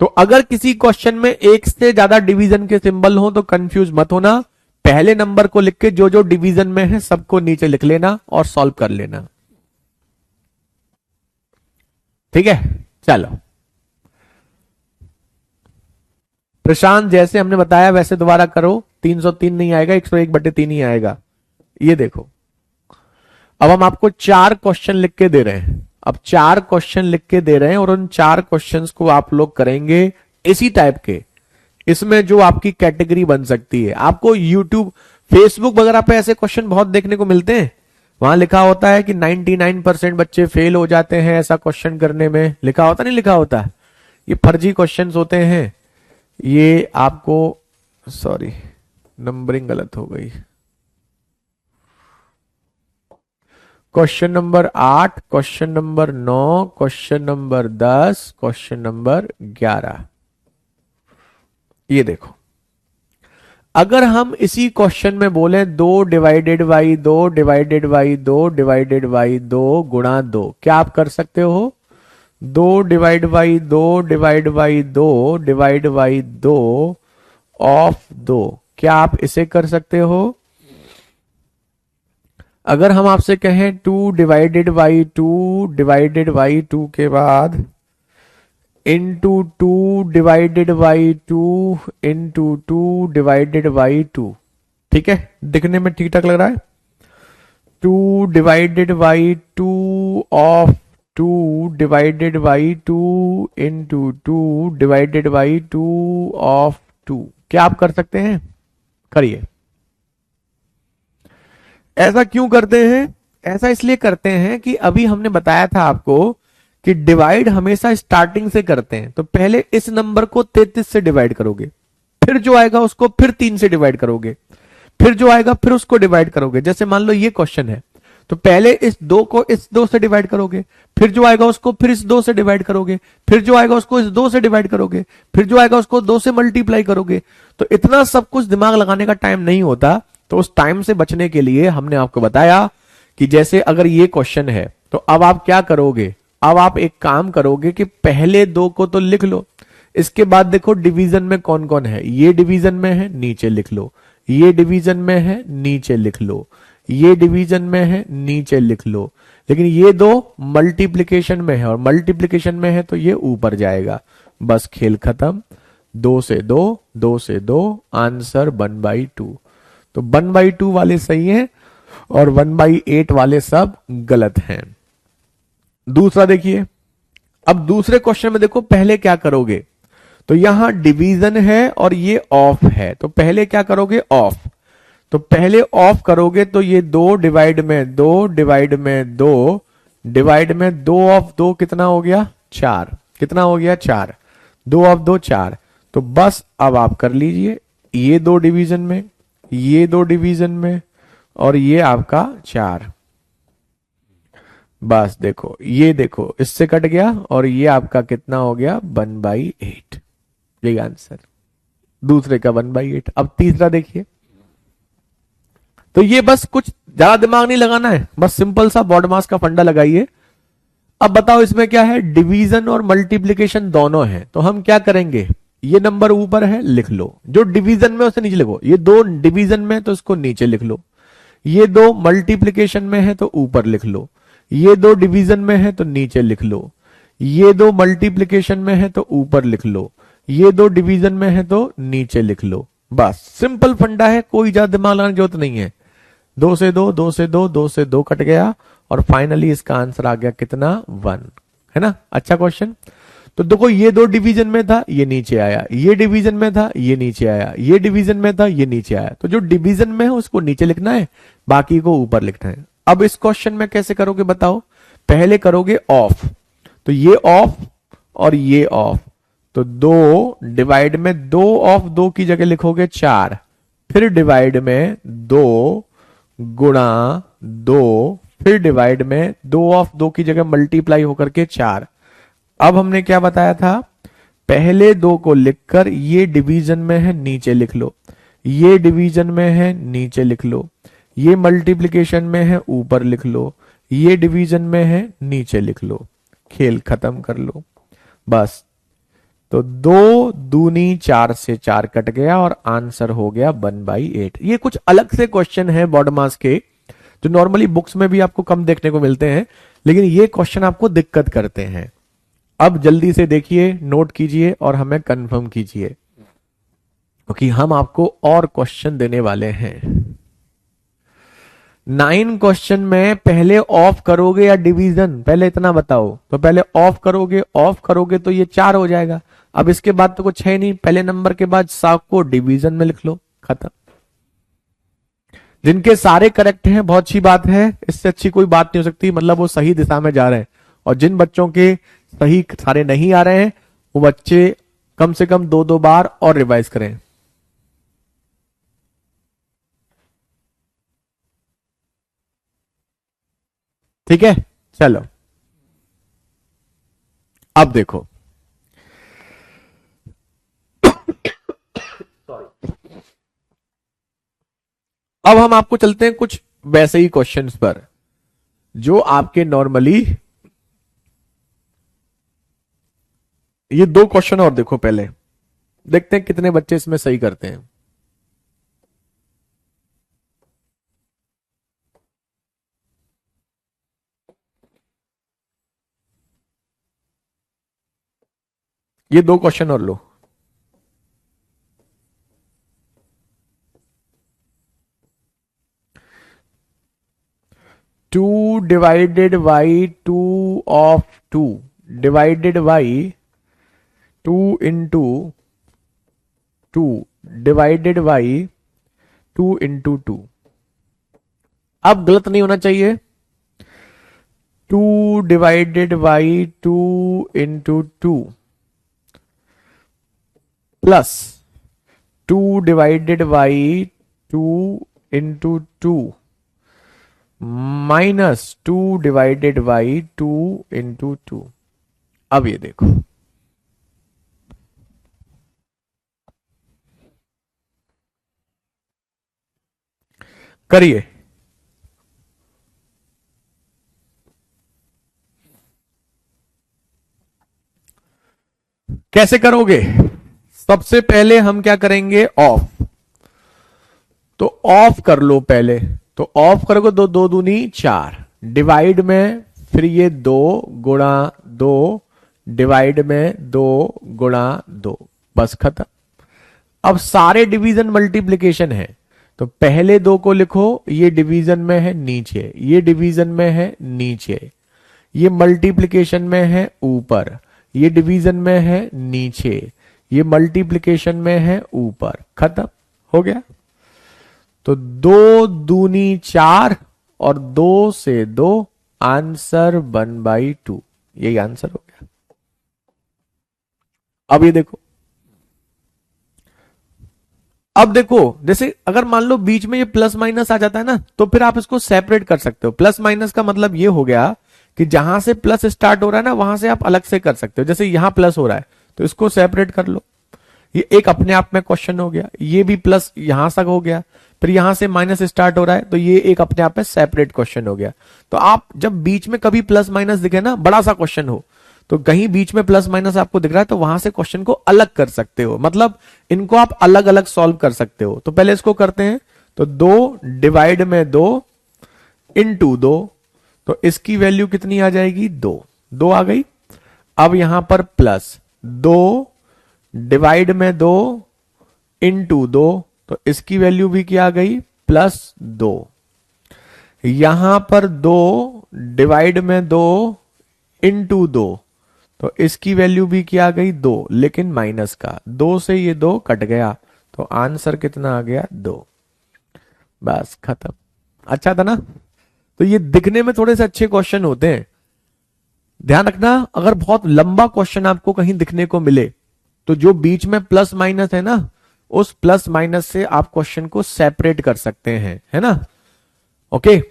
तो अगर किसी क्वेश्चन में एक से ज्यादा डिवीजन के सिंबल हो तो कंफ्यूज मत होना, पहले नंबर को लिख के जो जो डिवीजन में है सबको नीचे लिख लेना और सॉल्व कर लेना, ठीक है। चलो प्रशांत, जैसे हमने बताया वैसे दोबारा करो, 303 नहीं आएगा, 101/3 ही आएगा। ये देखो, अब हम आपको 4 क्वेश्चन लिख के दे रहे हैं, अब 4 क्वेश्चन लिख के दे रहे हैं और उन 4 क्वेश्चंस को आप लोग करेंगे इसी टाइप के। इसमें जो आपकी कैटेगरी बन सकती है, आपको यूट्यूब, फेसबुक वगैरह पे ऐसे क्वेश्चन बहुत देखने को मिलते हैं, वहां लिखा होता है कि 99% बच्चे फेल हो जाते हैं ऐसा क्वेश्चन करने में, लिखा होता नहीं लिखा होता, ये फर्जी क्वेश्चंस होते हैं। ये आपको, सॉरी नंबरिंग गलत हो गई, question number 8, question number 9, question number 10, question number 11, ये देखो। अगर हम इसी क्वेश्चन में बोले 2 divided by 2 divided by 2 divided by 2 गुणा 2, क्या आप कर सकते हो? दो डिवाइड बाई दो डिवाइड बाई दो डिवाइड बाई दो ऑफ दो। क्या आप इसे कर सकते हो? अगर हम आपसे कहें टू डिवाइडेड बाई टू के बाद into two divided by two into two divided by two, ठीक है, दिखने में ठीक ठाक लग रहा है। Two divided by two of two divided by two into two divided by two of two. क्या आप कर सकते हैं? करिए। ऐसा क्यों करते हैं? ऐसा इसलिए करते हैं कि अभी हमने बताया था आपको कि डिवाइड हमेशा स्टार्टिंग से करते हैं। तो पहले इस नंबर को 33 से डिवाइड करोगे, फिर जो आएगा उसको फिर 3 से डिवाइड करोगे, फिर जो आएगा फिर उसको डिवाइड करोगे। जैसे मान लो ये क्वेश्चन है, तो पहले इस दो को इस दो से डिवाइड करोगे, फिर जो आएगा उसको फिर इस दो से डिवाइड करोगे, फिर जो आएगा उसको इस दो से डिवाइड करोगे, फिर जो आएगा उसको दो से मल्टीप्लाई करोगे। तो इतना सब कुछ दिमाग लगाने का टाइम नहीं होता। तो उस टाइम से बचने के लिए हमने आपको बताया कि जैसे अगर ये क्वेश्चन है तो अब आप क्या करोगे? अब आप एक काम करोगे कि पहले दो को तो लिख लो, इसके बाद देखो डिवीजन में कौन कौन है। ये डिवीजन में है, नीचे लिख लो। ये डिवीजन में है, नीचे लिख लो। ये डिवीजन में है, नीचे लिख लो। लेकिन ये दो मल्टीप्लिकेशन में है, और मल्टीप्लिकेशन में है तो ये ऊपर जाएगा। बस खेल खत्म। दो से दो, दो से दो, आंसर 1/2। तो 1/2 वाले सही हैं और 1/8 वाले सब गलत हैं। दूसरा देखिए, अब दूसरे क्वेश्चन में देखो पहले क्या करोगे। तो यहां डिवीजन है और ये ऑफ है, तो पहले क्या करोगे? ऑफ। तो पहले ऑफ करोगे तो ये दो डिवाइड में दो डिवाइड में दो डिवाइड में दो ऑफ दो कितना हो गया? 4। कितना हो गया? 4। दो ऑफ दो 4। तो बस अब आप कर लीजिए, ये दो डिवीजन में, ये दो डिवीजन में, और ये आपका 4। बस देखो, ये देखो इससे कट गया और ये आपका कितना हो गया? 1/8। यही आंसर दूसरे का 1/8। अब तीसरा देखिए। तो ये बस कुछ ज्यादा दिमाग नहीं लगाना है, बस सिंपल सा बॉड मास का फंडा लगाइए। अब बताओ इसमें क्या है? डिवीजन और मल्टीप्लिकेशन दोनों है। तो हम क्या करेंगे? ये नंबर ऊपर है, लिख लो। जो डिवीजन में उसे नीचे लिखो। ये दो डिवीजन में तो इसको नीचे लिख लो। ये दो मल्टीप्लिकेशन में है तो ऊपर लिख लो। ये दो डिवीजन में है तो नीचे लिख लो। ये दो मल्टीप्लिकेशन में है तो ऊपर लिख लो। ये दो डिवीजन में है तो नीचे लिख लो। बस सिंपल फंडा है, कोई ज्यादा दिमाग लगाने की जरूरत नहीं है। दो से दो, दो से दो, दो से दो कट गया और फाइनली इसका आंसर आ गया कितना? 1। है ना? अच्छा क्वेश्चन। तो देखो ये दो डिवीजन में था, ये नीचे आया। ये डिवीजन में था, ये नीचे आया। ये डिवीजन में था, ये नीचे आया। तो जो डिवीजन में है उसको नीचे लिखना है, बाकी को ऊपर लिखना है। अब इस क्वेश्चन में कैसे करोगे बताओ? पहले करोगे ऑफ, तो ये ऑफ और ये ऑफ। तो दो डिवाइड में दो ऑफ दो की जगह लिखोगे 4, फिर डिवाइड में दो गुणा दो, फिर डिवाइड में दो ऑफ दो की जगह मल्टीप्लाई होकर के 4। अब हमने क्या बताया था? पहले दो को लिखकर ये डिवीजन में है नीचे लिख लो, ये डिवीजन में है नीचे लिख लो, ये मल्टीप्लिकेशन में है ऊपर लिख लो, ये डिवीजन में है नीचे लिख लो। खेल खत्म कर लो बस। तो 2 दूनी 4 से 4 कट गया और आंसर हो गया 1/8। ये कुछ अलग से क्वेश्चन है बॉड मास के, जो नॉर्मली बुक्स में भी आपको कम देखने को मिलते हैं, लेकिन ये क्वेश्चन आपको दिक्कत करते हैं। अब जल्दी से देखिए, नोट कीजिए और हमें कंफर्म कीजिए, क्योंकि हम आपको और क्वेश्चन देने वाले हैं। 9 क्वेश्चन में पहले ऑफ करोगे या डिवीजन? पहले इतना बताओ। तो पहले ऑफ करोगे तो ये 4 हो जाएगा। अब इसके बाद तो कुछ है नहीं, पहले नंबर के बाद 7 को डिवीजन में लिख लो, खत्म। जिनके सारे करेक्ट हैं बहुत अच्छी बात है, इससे अच्छी कोई बात नहीं हो सकती, मतलब वो सही दिशा में जा रहे हैं। और जिन बच्चों के सही सारे नहीं आ रहे हैं, वो बच्चे कम से कम 2-2 बार और रिवाइज करें। ठीक है, चलो अब देखो। अब हम आपको चलते हैं कुछ वैसे ही क्वेश्चंस पर जो आपके नॉर्मली ये दो क्वेश्चन और देखो पहले, देखते हैं कितने बच्चे इसमें सही करते हैं। ये दो क्वेश्चन और लो। Two divided by two of two divided by two into two divided by two into two. अब गलत नहीं होना चाहिए। Two divided by two into two plus two divided by two into two minus two divided by two into two. अब ये देखो, करिए। कैसे करोगे? सबसे पहले हम क्या करेंगे, ऑफ। तो ऑफ कर लो पहले। तो ऑफ करोगे, दो दो दूनी चार, डिवाइड में फिर ये दो गुणा दो, डिवाइड में दो गुणा दो, बस खत्म। अब सारे डिवीजन मल्टीप्लिकेशन है, तो पहले दो को लिखो, ये डिवीजन में है नीचे, ये डिवीजन में है नीचे, ये मल्टीप्लिकेशन में है ऊपर, ये डिवीजन में है नीचे, ये मल्टीप्लिकेशन में है ऊपर, खत्म हो गया। तो दो दूनी चार और दो से दो, आंसर 1/2, यही आंसर हो गया। अब ये देखो, अब देखो जैसे अगर मान लो बीच में ये प्लस माइनस आ जाता है ना, तो फिर आप इसको सेपरेट कर सकते हो। प्लस माइनस का मतलब ये हो गया कि जहां से प्लस स्टार्ट हो रहा है ना, वहां से आप अलग से कर सकते हो। जैसे यहां प्लस हो रहा है तो इसको सेपरेट कर लो, ये एक अपने आप में क्वेश्चन हो गया। ये भी प्लस यहां तक हो गया, फिर यहां से माइनस स्टार्ट हो रहा है, तो ये एक अपने आप में सेपरेट क्वेश्चन हो गया। तो आप जब बीच में कभी प्लस माइनस दिखे ना, बड़ा सा क्वेश्चन हो, तो कहीं बीच में प्लस माइनस आपको दिख रहा है, तो वहां से क्वेश्चन को अलग कर सकते हो, मतलब इनको आप अलग अलग सॉल्व कर सकते हो। तो पहले इसको करते हैं। तो दो डिवाइड में दो इंटू दो, तो इसकी वैल्यू कितनी आ जाएगी, दो, दो आ गई। अब यहां पर प्लस दो डिवाइड में दो इंटू दो, तो इसकी वैल्यू भी क्या आ गई, प्लस दो। यहां पर दो डिवाइड में दो इंटू दो, तो इसकी वैल्यू भी क्या आ गई, दो, लेकिन माइनस का, दो से ये दो कट गया, तो आंसर कितना आ गया, दो, बस खत्म। अच्छा था ना? तो ये दिखने में थोड़े से अच्छे क्वेश्चन होते हैं। ध्यान रखना, अगर बहुत लंबा क्वेश्चन आपको कहीं दिखने को मिले, तो जो बीच में प्लस माइनस है ना, उस प्लस माइनस से आप क्वेश्चन को सेपरेट कर सकते हैं, है ना? ओके,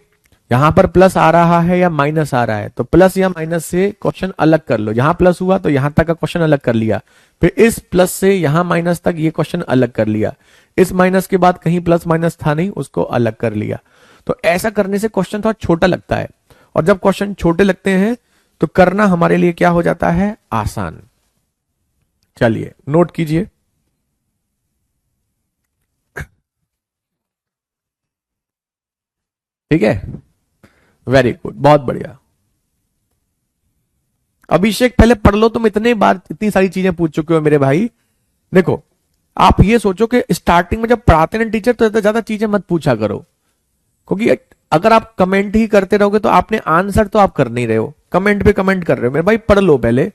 यहां पर प्लस आ रहा है या माइनस आ रहा है, तो प्लस या माइनस से क्वेश्चन अलग कर लो। यहां प्लस हुआ तो यहां तक का क्वेश्चन अलग कर लिया, फिर इस प्लस से यहां माइनस तक ये क्वेश्चन अलग कर लिया, इस माइनस के बाद कहीं प्लस माइनस था नहीं, उसको अलग कर लिया। तो ऐसा करने से क्वेश्चन थोड़ा छोटा लगता है, और जब क्वेश्चन छोटे लगते हैं तो करना हमारे लिए क्या हो जाता है, आसान। चलिए नोट कीजिए। ठीक है, वेरी गुड, बहुत बढ़िया। अभिषेक पहले पढ़ लो, तुम इतने बार इतनी सारी चीजें पूछ चुके हो मेरे भाई। देखो, आप ये सोचो कि स्टार्टिंग में जब पढ़ाते हैं टीचर, तो ज्यादा चीजें मत पूछा करो, क्योंकि अगर आप कमेंट ही करते रहोगे तो आपने आंसर तो आप कर नहीं रहे हो, कमेंट पे कमेंट कर रहे हो। मेरे भाई पढ़ लो पहले।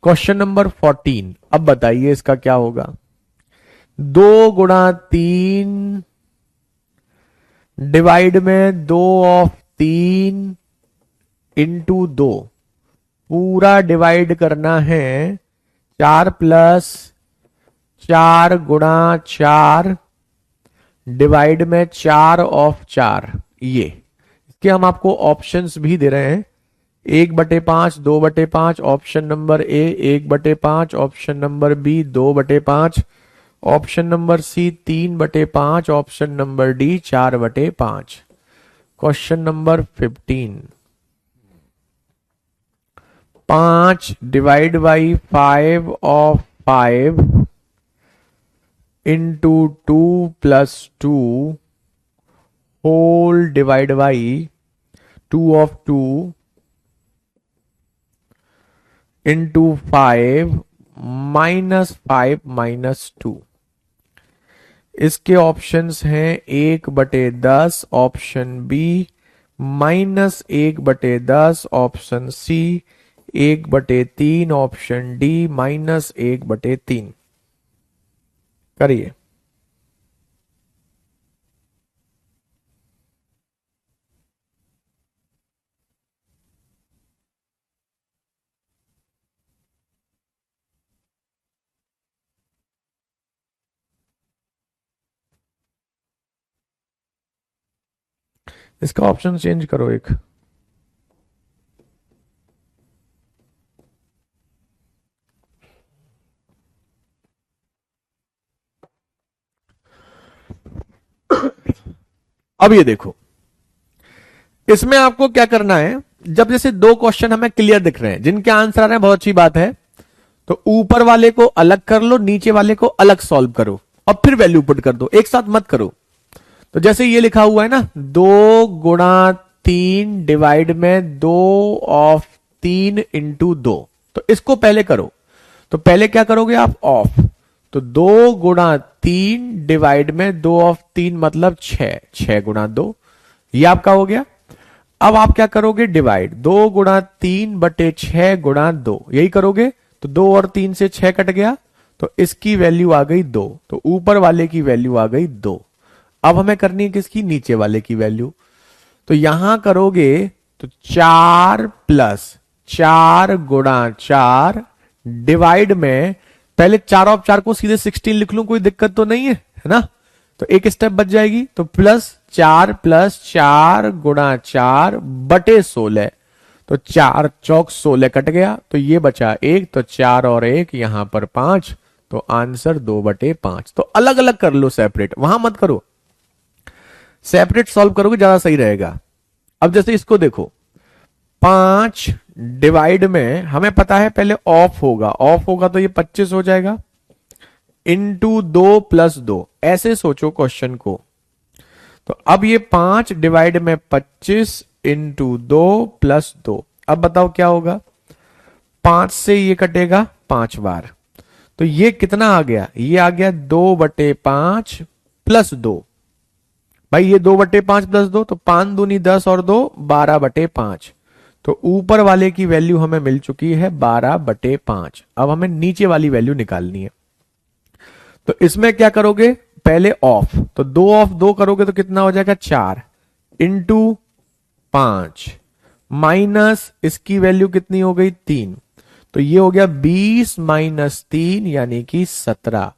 क्वेश्चन नंबर 14, अब बताइए इसका क्या होगा। 2 गुणा 3 डिवाइड में 2/3 इंटू 2, पूरा डिवाइड करना है 4+4 गुणा 4 डिवाइड में 4/4। ये इसके हम आपको ऑप्शंस भी दे रहे हैं, 1/5, 2/5, option number A 1/5, option number B 2/5, option number C 3/5, option number D 4/5। Question number 15, 5 divide by 5 of 5 into 2 plus 2 whole divide by 2 of 2 into 5 -5 -2। इसके ऑप्शंस हैं 1/10 option B, -1/10 option C, 1/3 option D, -1/3। करिए। इसका option change करो एक। अब ये देखो, इसमें आपको क्या करना है, जब जैसे दो क्वेश्चन हमें क्लियर दिख रहे हैं, जिनके आंसर आ रहे हैं, बहुत अच्छी बात है, तो ऊपर वाले को अलग कर लो, नीचे वाले को अलग सॉल्व करो और फिर वैल्यू पुट कर दो, एक साथ मत करो। तो जैसे ये लिखा हुआ है ना, 2 × 3 डिवाइड में 2/3 इंटू 2, तो इसको पहले करो। तो पहले क्या करोगे आप, ऑफ। तो 2 × 3 डिवाइड में 2/3 मतलब 6, 6 × 2, ये आपका हो गया। अब आप क्या करोगे, डिवाइड, 2 × 3/6 × 2, यही करोगे। तो 2 और 3 से 6 कट गया, तो इसकी वैल्यू आ गई 2, तो ऊपर वाले की वैल्यू आ गई 2। अब हमें करनी है किसकी, नीचे वाले की वैल्यू। तो यहां करोगे तो 4 + 4 × 4 डिवाइड में, पहले 4 और 4 को सीधे 16 लिख लूं, कोई दिक्कत तो नहीं है ना। तो एक स्टेप बच जाएगी, तो +4 + 4 × 4 बटे 16, तो 4 चौक 16 कट गया, तो ये बचा 1, तो 4 और 1 यहां पर 5, तो आंसर 2/5। तो अलग अलग कर लो, सेपरेट वहां मत करो, सेपरेट सॉल्व करोगे ज्यादा सही रहेगा। अब जैसे इसको देखो, 5 डिवाइड में हमें पता है पहले ऑफ होगा, ऑफ होगा तो ये 25 हो जाएगा, इंटू 2 + 2, ऐसे सोचो क्वेश्चन को। तो अब ये 5 डिवाइड में 25 इंटू 2 + 2, अब बताओ क्या होगा, 5 से ये कटेगा 5 बार, तो ये कितना आ गया, ये आ गया 2/5 + 2। भाई ये 2/5 + 2, तो 5 दूनी 10 और 2 12/5, तो ऊपर वाले की वैल्यू हमें मिल चुकी है 12/5। अब हमें नीचे वाली वैल्यू निकालनी है। तो इसमें क्या करोगे, पहले ऑफ, तो 2 ऑफ 2 करोगे तो कितना हो जाएगा, 4 इंटू 5 माइनस इसकी वैल्यू कितनी हो गई, 3, तो ये हो गया 20 - 3 यानी कि 17,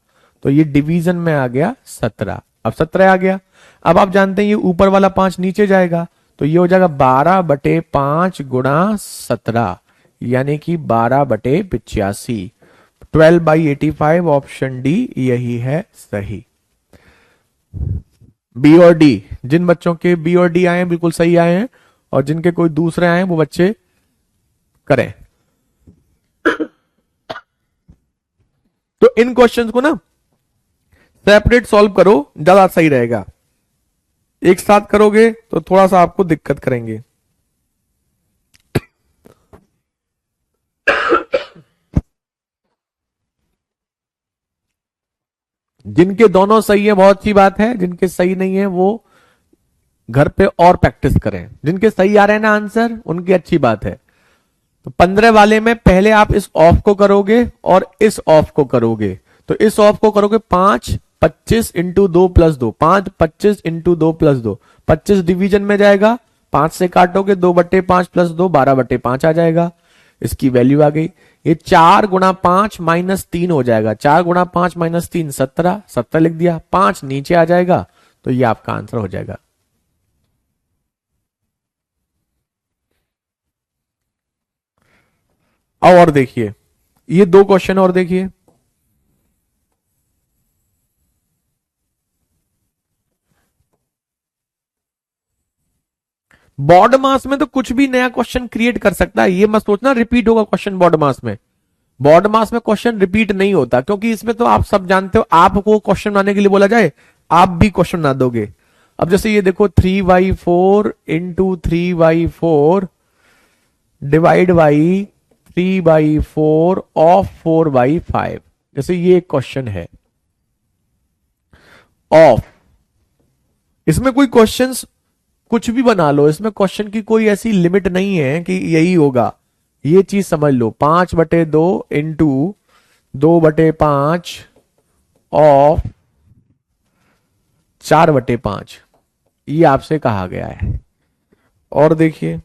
तो ये डिवीजन में आ गया 17। अब 17 आ गया। अब आप जानते हैं ये ऊपर वाला 5 नीचे जाएगा, तो ये हो जाएगा 12/5 × 17 यानी कि 12/85, 12/85 ऑप्शन डी यही है सही। बी और डी, जिन बच्चों के बी और डी आए हैं बिल्कुल सही आए हैं, और जिनके कोई दूसरे आए हैं वो बच्चे करें। तो इन क्वेश्चंस को ना सेपरेट सॉल्व करो, ज्यादा सही रहेगा। एक साथ करोगे तो थोड़ा सा आपको दिक्कत करेंगे। जिनके दोनों सही है बहुत सी बात है, जिनके सही नहीं है वो घर पे और प्रैक्टिस करें। जिनके सही आ रहे हैं ना आंसर, उनकी अच्छी बात है। तो 15 वाले में पहले आप इस ऑफ को करोगे और इस ऑफ को करोगे। तो इस ऑफ को करोगे 5 25 इंटू 2 + 2, 5 25 इंटू 2 + 2, 25 डिवीजन में जाएगा, 5 से काटोगे 2/5 + 2 12/5 आ जाएगा, इसकी वैल्यू आ गई। ये 4 × 5 -3 हो जाएगा, 4 × 5 -3 17, 17 लिख दिया, 5 नीचे आ जाएगा, तो ये आपका आंसर हो जाएगा। और देखिए, ये दो क्वेश्चन और देखिए। बॉड मास में तो कुछ भी नया क्वेश्चन क्रिएट कर सकता है, ये मत सोचना रिपीट होगा क्वेश्चन बॉड मास में। बॉड मास में क्वेश्चन रिपीट नहीं होता, क्योंकि इसमें तो आप सब जानते हो, आपको क्वेश्चन बनाने के लिए बोला जाए आप भी क्वेश्चन बना दोगे। अब जैसे ये देखो 3/4 इंटू 3/4 डिवाइड बाई 3/4 ऑफ 4/5, जैसे ये एक क्वेश्चन है ऑफ। इसमें कोई क्वेश्चंस कुछ भी बना लो, इसमें क्वेश्चन की कोई ऐसी लिमिट नहीं है कि यही होगा, ये चीज समझ लो। 5/2 इंटू 2/5 ऑफ 4/5, ये आपसे कहा गया है। और देखिए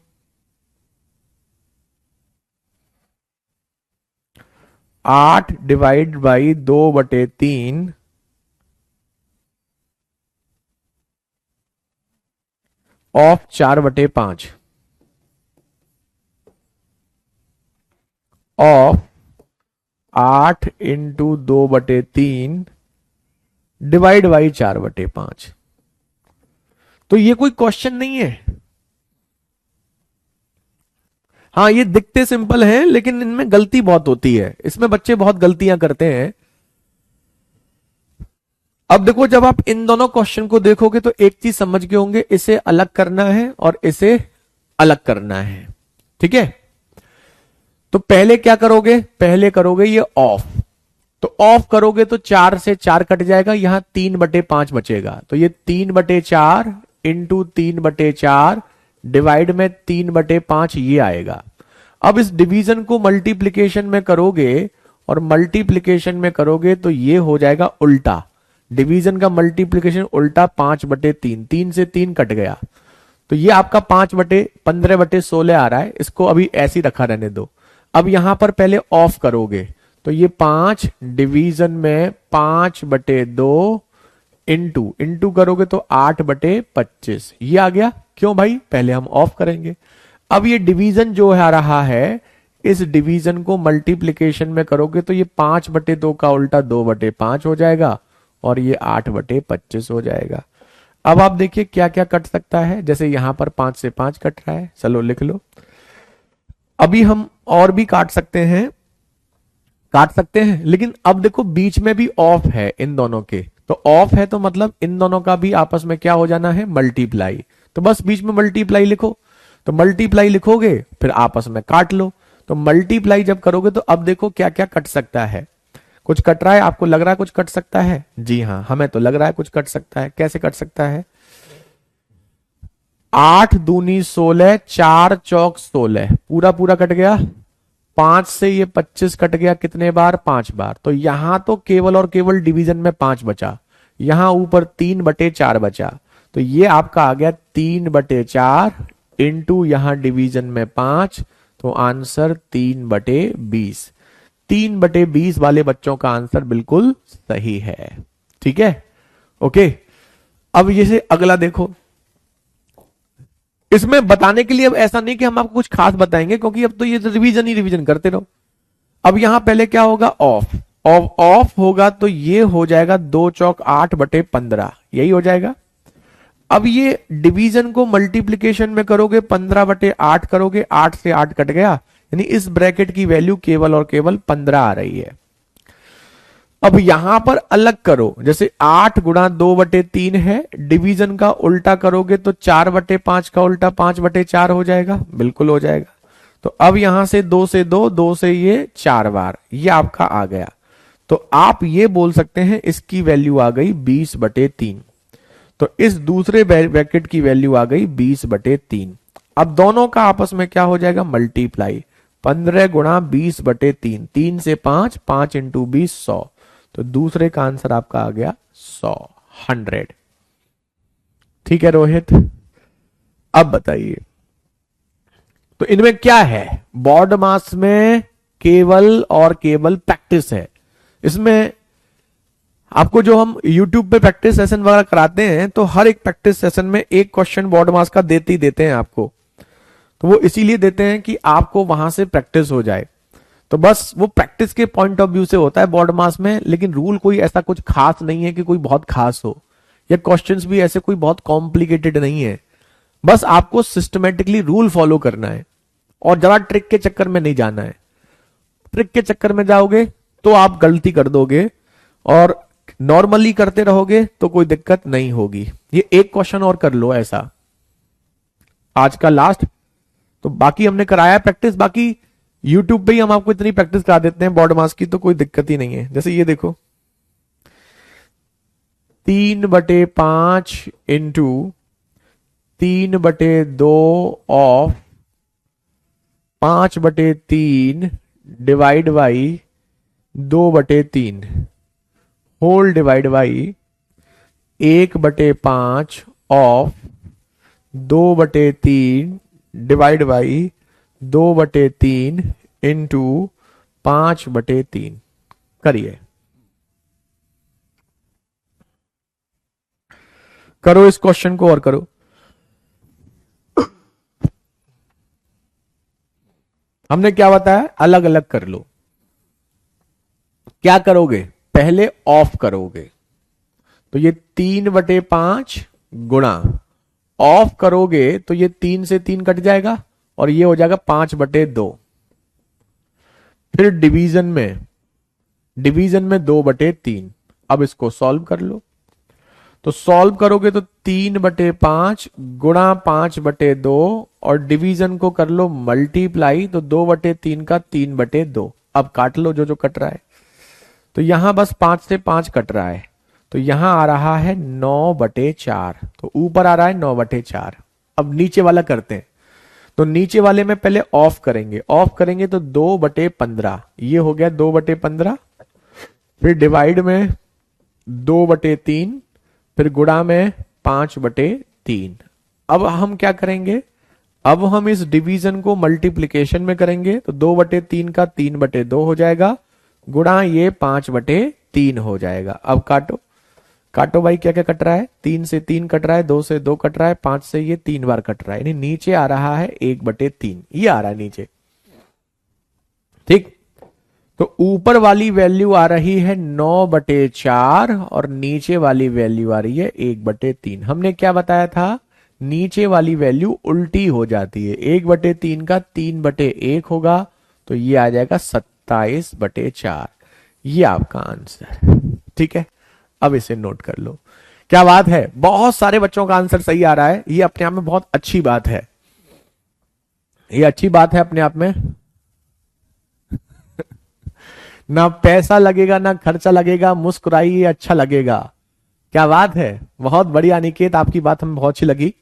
8 divide by 2/3 of 4/5 of 8 into 2/3 divide by 4/5। तो ये कोई क्वेश्चन नहीं है। हाँ, ये दिखते सिंपल हैं लेकिन इनमें गलती बहुत होती है, इसमें बच्चे बहुत गलतियां करते हैं। अब देखो, जब आप इन दोनों क्वेश्चन को देखोगे तो एक चीज समझ गए होंगे, इसे अलग करना है और इसे अलग करना है, ठीक है। तो पहले क्या करोगे, पहले करोगे ये ऑफ, तो ऑफ करोगे तो 4 से 4 कट जाएगा, यहां 3/5 बचेगा, तो ये 3/4 इंटू 3/4 डिवाइड में 3/5 ये आएगा। अब इस डिवीजन को मल्टीप्लीकेशन में करोगे और मल्टीप्लीकेशन में करोगे तो ये हो जाएगा उल्टा, डिवीजन का मल्टीप्लीकेशन उल्टा 5/3, 3 से 3 कट गया, तो ये आपका 15/16 आ रहा है। इसको अभी ऐसे ही रखा रहने दो। अब यहां पर पहले ऑफ करोगे तो ये 5 डिवीजन में 5/2 इंटू इंटू करोगे तो 8/25 ये आ गया। क्यों भाई, पहले हम ऑफ करेंगे। अब ये डिवीजन जो आ रहा है, इस डिवीजन को मल्टीप्लीकेशन में करोगे तो ये 5/2 का उल्टा 2/5 हो जाएगा और ये 8/25 हो जाएगा। अब आप देखिए क्या क्या कट सकता है, जैसे यहां पर 5 से 5 कट रहा है, चलो लिख लो। अभी हम और भी काट सकते हैं, लेकिन अब देखो बीच में भी ऑफ है इन दोनों के, तो ऑफ है तो मतलब इन दोनों का भी आपस में क्या हो जाना है, मल्टीप्लाई। तो बस बीच में मल्टीप्लाई लिखो, तो मल्टीप्लाई लिखोगे फिर आपस में काट लो। तो मल्टीप्लाई जब करोगे तो अब देखो क्या क्या कट सकता है। कुछ कट रहा है, आपको लग रहा है कुछ कट सकता है? जी हाँ, हमें तो लग रहा है कुछ कट सकता है। कैसे कट सकता है? 8 दूनी 16, 4 चौक 16, पूरा पूरा कट गया। 5 से ये 25 कट गया, कितने बार? 5 बार। तो यहां तो केवल और केवल डिवीजन में 5 बचा, यहां ऊपर 3/4 बचा, तो ये आपका आ गया 3/4 इंटू यहां डिवीजन में 5, तो आंसर 3/20। 3/20 वाले बच्चों का आंसर बिल्कुल सही है, ठीक है, ओके। अब ये से अगला देखो, इसमें बताने के लिए अब ऐसा नहीं कि हम आपको कुछ खास बताएंगे, क्योंकि अब तो ये रिवीजन ही रिवीजन करते रहो। अब यहां पहले क्या होगा, ऑफ, ऑफ होगा तो ये हो जाएगा 2 चौक 8/15, यही हो जाएगा। अब ये डिवीजन को मल्टीप्लीकेशन में करोगे, 15/8 करोगे, 8 से 8 कट गया, यानी इस ब्रैकेट की वैल्यू केवल और केवल 15 आ रही है। अब यहां पर अलग करो, जैसे 8 गुणा 2/3 है, डिवीजन का उल्टा करोगे तो 4/5 का उल्टा 5/4 हो जाएगा, बिल्कुल हो जाएगा। तो अब यहां से 2 से 2, 2 से ये 4 बार, ये आपका आ गया। तो आप ये बोल सकते हैं इसकी वैल्यू आ गई 20/3। तो इस दूसरे ब्रैकेट की वैल्यू आ गई 20/3। अब दोनों का आपस में क्या हो जाएगा, मल्टीप्लाई। 15 गुणा 20/3, 3 से 5, 5 इंटू 20, 100। तो दूसरे का आंसर आपका आ गया 100। ठीक है रोहित, अब बताइए तो इनमें क्या है? बॉड मास में केवल और केवल प्रैक्टिस है। इसमें आपको जो हम YouTube पे प्रैक्टिस सेशन वगैरह कराते हैं, तो हर एक प्रैक्टिस सेशन में एक क्वेश्चन बॉड मास का देते ही देते हैं आपको। तो वो इसीलिए देते हैं कि आपको वहां से प्रैक्टिस हो जाए। तो बस वो प्रैक्टिस के पॉइंट ऑफ व्यू से होता है बॉड मास में, लेकिन रूल कोई ऐसा कुछ खास नहीं है कि कोई बहुत खास हो, या क्वेश्चंस भी ऐसे कोई बहुत कॉम्प्लिकेटेड नहीं है। बस आपको सिस्टमेटिकली रूल फॉलो करना है और जरा ट्रिक के चक्कर में नहीं जाना है। ट्रिक के चक्कर में जाओगे तो आप गलती कर दोगे, और नॉर्मली करते रहोगे तो कोई दिक्कत नहीं होगी। ये एक क्वेश्चन और कर लो ऐसा, आज का लास्ट। तो बाकी हमने कराया प्रैक्टिस, बाकी यूट्यूब पे ही हम आपको इतनी प्रैक्टिस करा देते हैं बॉर्ड मास की, तो कोई दिक्कत ही नहीं है। जैसे ये देखो 3/5 into 3/2 of 5/3 divide by 2/3 whole divide by 1/5 of 2/3 divide by 2/3 into 5/3। करिए, करो इस क्वेश्चन को और करो। हमने क्या बताया, अलग अलग कर लो। क्या करोगे, पहले ऑफ करोगे तो ये 3/5 गुणा, ऑफ करोगे तो ये 3 से 3 कट जाएगा और ये हो जाएगा 5/2। फिर डिवीजन में 2/3। अब इसको सॉल्व कर लो, तो सॉल्व करोगे तो 3/5 गुणा 5/2 और डिवीजन को कर लो मल्टीप्लाई, तो 2/3 का 3/2। अब काट लो जो जो कट रहा है, तो यहां बस 5 से 5 कट रहा है, तो यहां आ रहा है 9/4, तो ऊपर आ रहा है 9/4। अब नीचे वाला करते हैं, तो नीचे वाले में पहले ऑफ करेंगे, ऑफ करेंगे तो 2/15, ये हो गया 2/15। फिर डिवाइड में 2/3, फिर गुणा में 5/3। अब हम क्या करेंगे, अब हम इस डिवीजन को मल्टीप्लिकेशन में करेंगे, तो 2/3 का 3/2 हो जाएगा, गुणा ये 5/3 हो जाएगा। अब काटो, काटो भाई, क्या क्या कट रहा है, 3 से 3 कट रहा है, 2 से 2 कट रहा है, 5 से ये 3 बार कट रहा है, यानी नीचे आ रहा है 1/3, ये आ रहा है नीचे। ठीक, तो ऊपर वाली वैल्यू आ रही है 9/4 और नीचे वाली वैल्यू आ रही है 1/3। हमने क्या बताया था, नीचे वाली वैल्यू उल्टी हो जाती है, 1/3 का 3/1 होगा, तो ये आ जाएगा 27/4। ये आपका आंसर। ठीक है, अब इसे नोट कर लो। क्या बात है, बहुत सारे बच्चों का आंसर सही आ रहा है, ये अपने आप में बहुत अच्छी बात है, ये अच्छी बात है अपने आप में। ना पैसा लगेगा ना खर्चा लगेगा, मुस्कुराइए अच्छा लगेगा। क्या बात है, बहुत बढ़िया अनिकेत, आपकी बात हमें बहुत अच्छी लगी।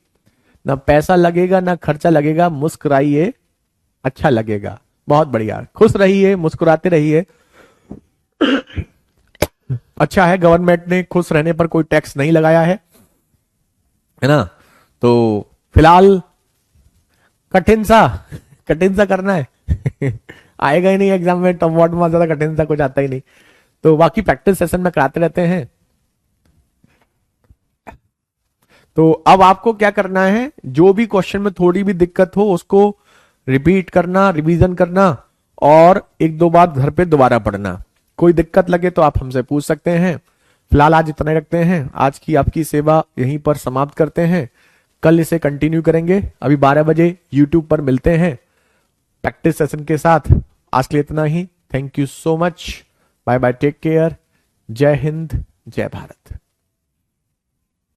ना पैसा लगेगा ना खर्चा लगेगा, मुस्कुराइए अच्छा लगेगा। बहुत बढ़िया, खुश रहिए, मुस्कुराते रहिए। अच्छा है, गवर्नमेंट ने खुश रहने पर कोई टैक्स नहीं लगाया है ना। तो फिलहाल कठिन सा करना है। आएगा ही नहीं एग्जाम में, टॉप वार्ड में ज्यादा कठिन सा कुछ आता ही नहीं। तो बाकी प्रैक्टिस सेशन में कराते रहते हैं। तो अब आपको क्या करना है, जो भी क्वेश्चन में थोड़ी भी दिक्कत हो उसको रिपीट करना, रिवीजन करना, और 1-2 बार घर पे दोबारा पढ़ना। कोई दिक्कत लगे तो आप हमसे पूछ सकते हैं। फिलहाल आज इतना ही रखते हैं, आज की आपकी सेवा यहीं पर समाप्त करते हैं। कल इसे कंटिन्यू करेंगे, अभी 12 बजे यूट्यूब पर मिलते हैं प्रैक्टिस सेशन के साथ। आज के लिए इतना ही, thank you so much, bye bye, take care, जय हिंद, जय भारत।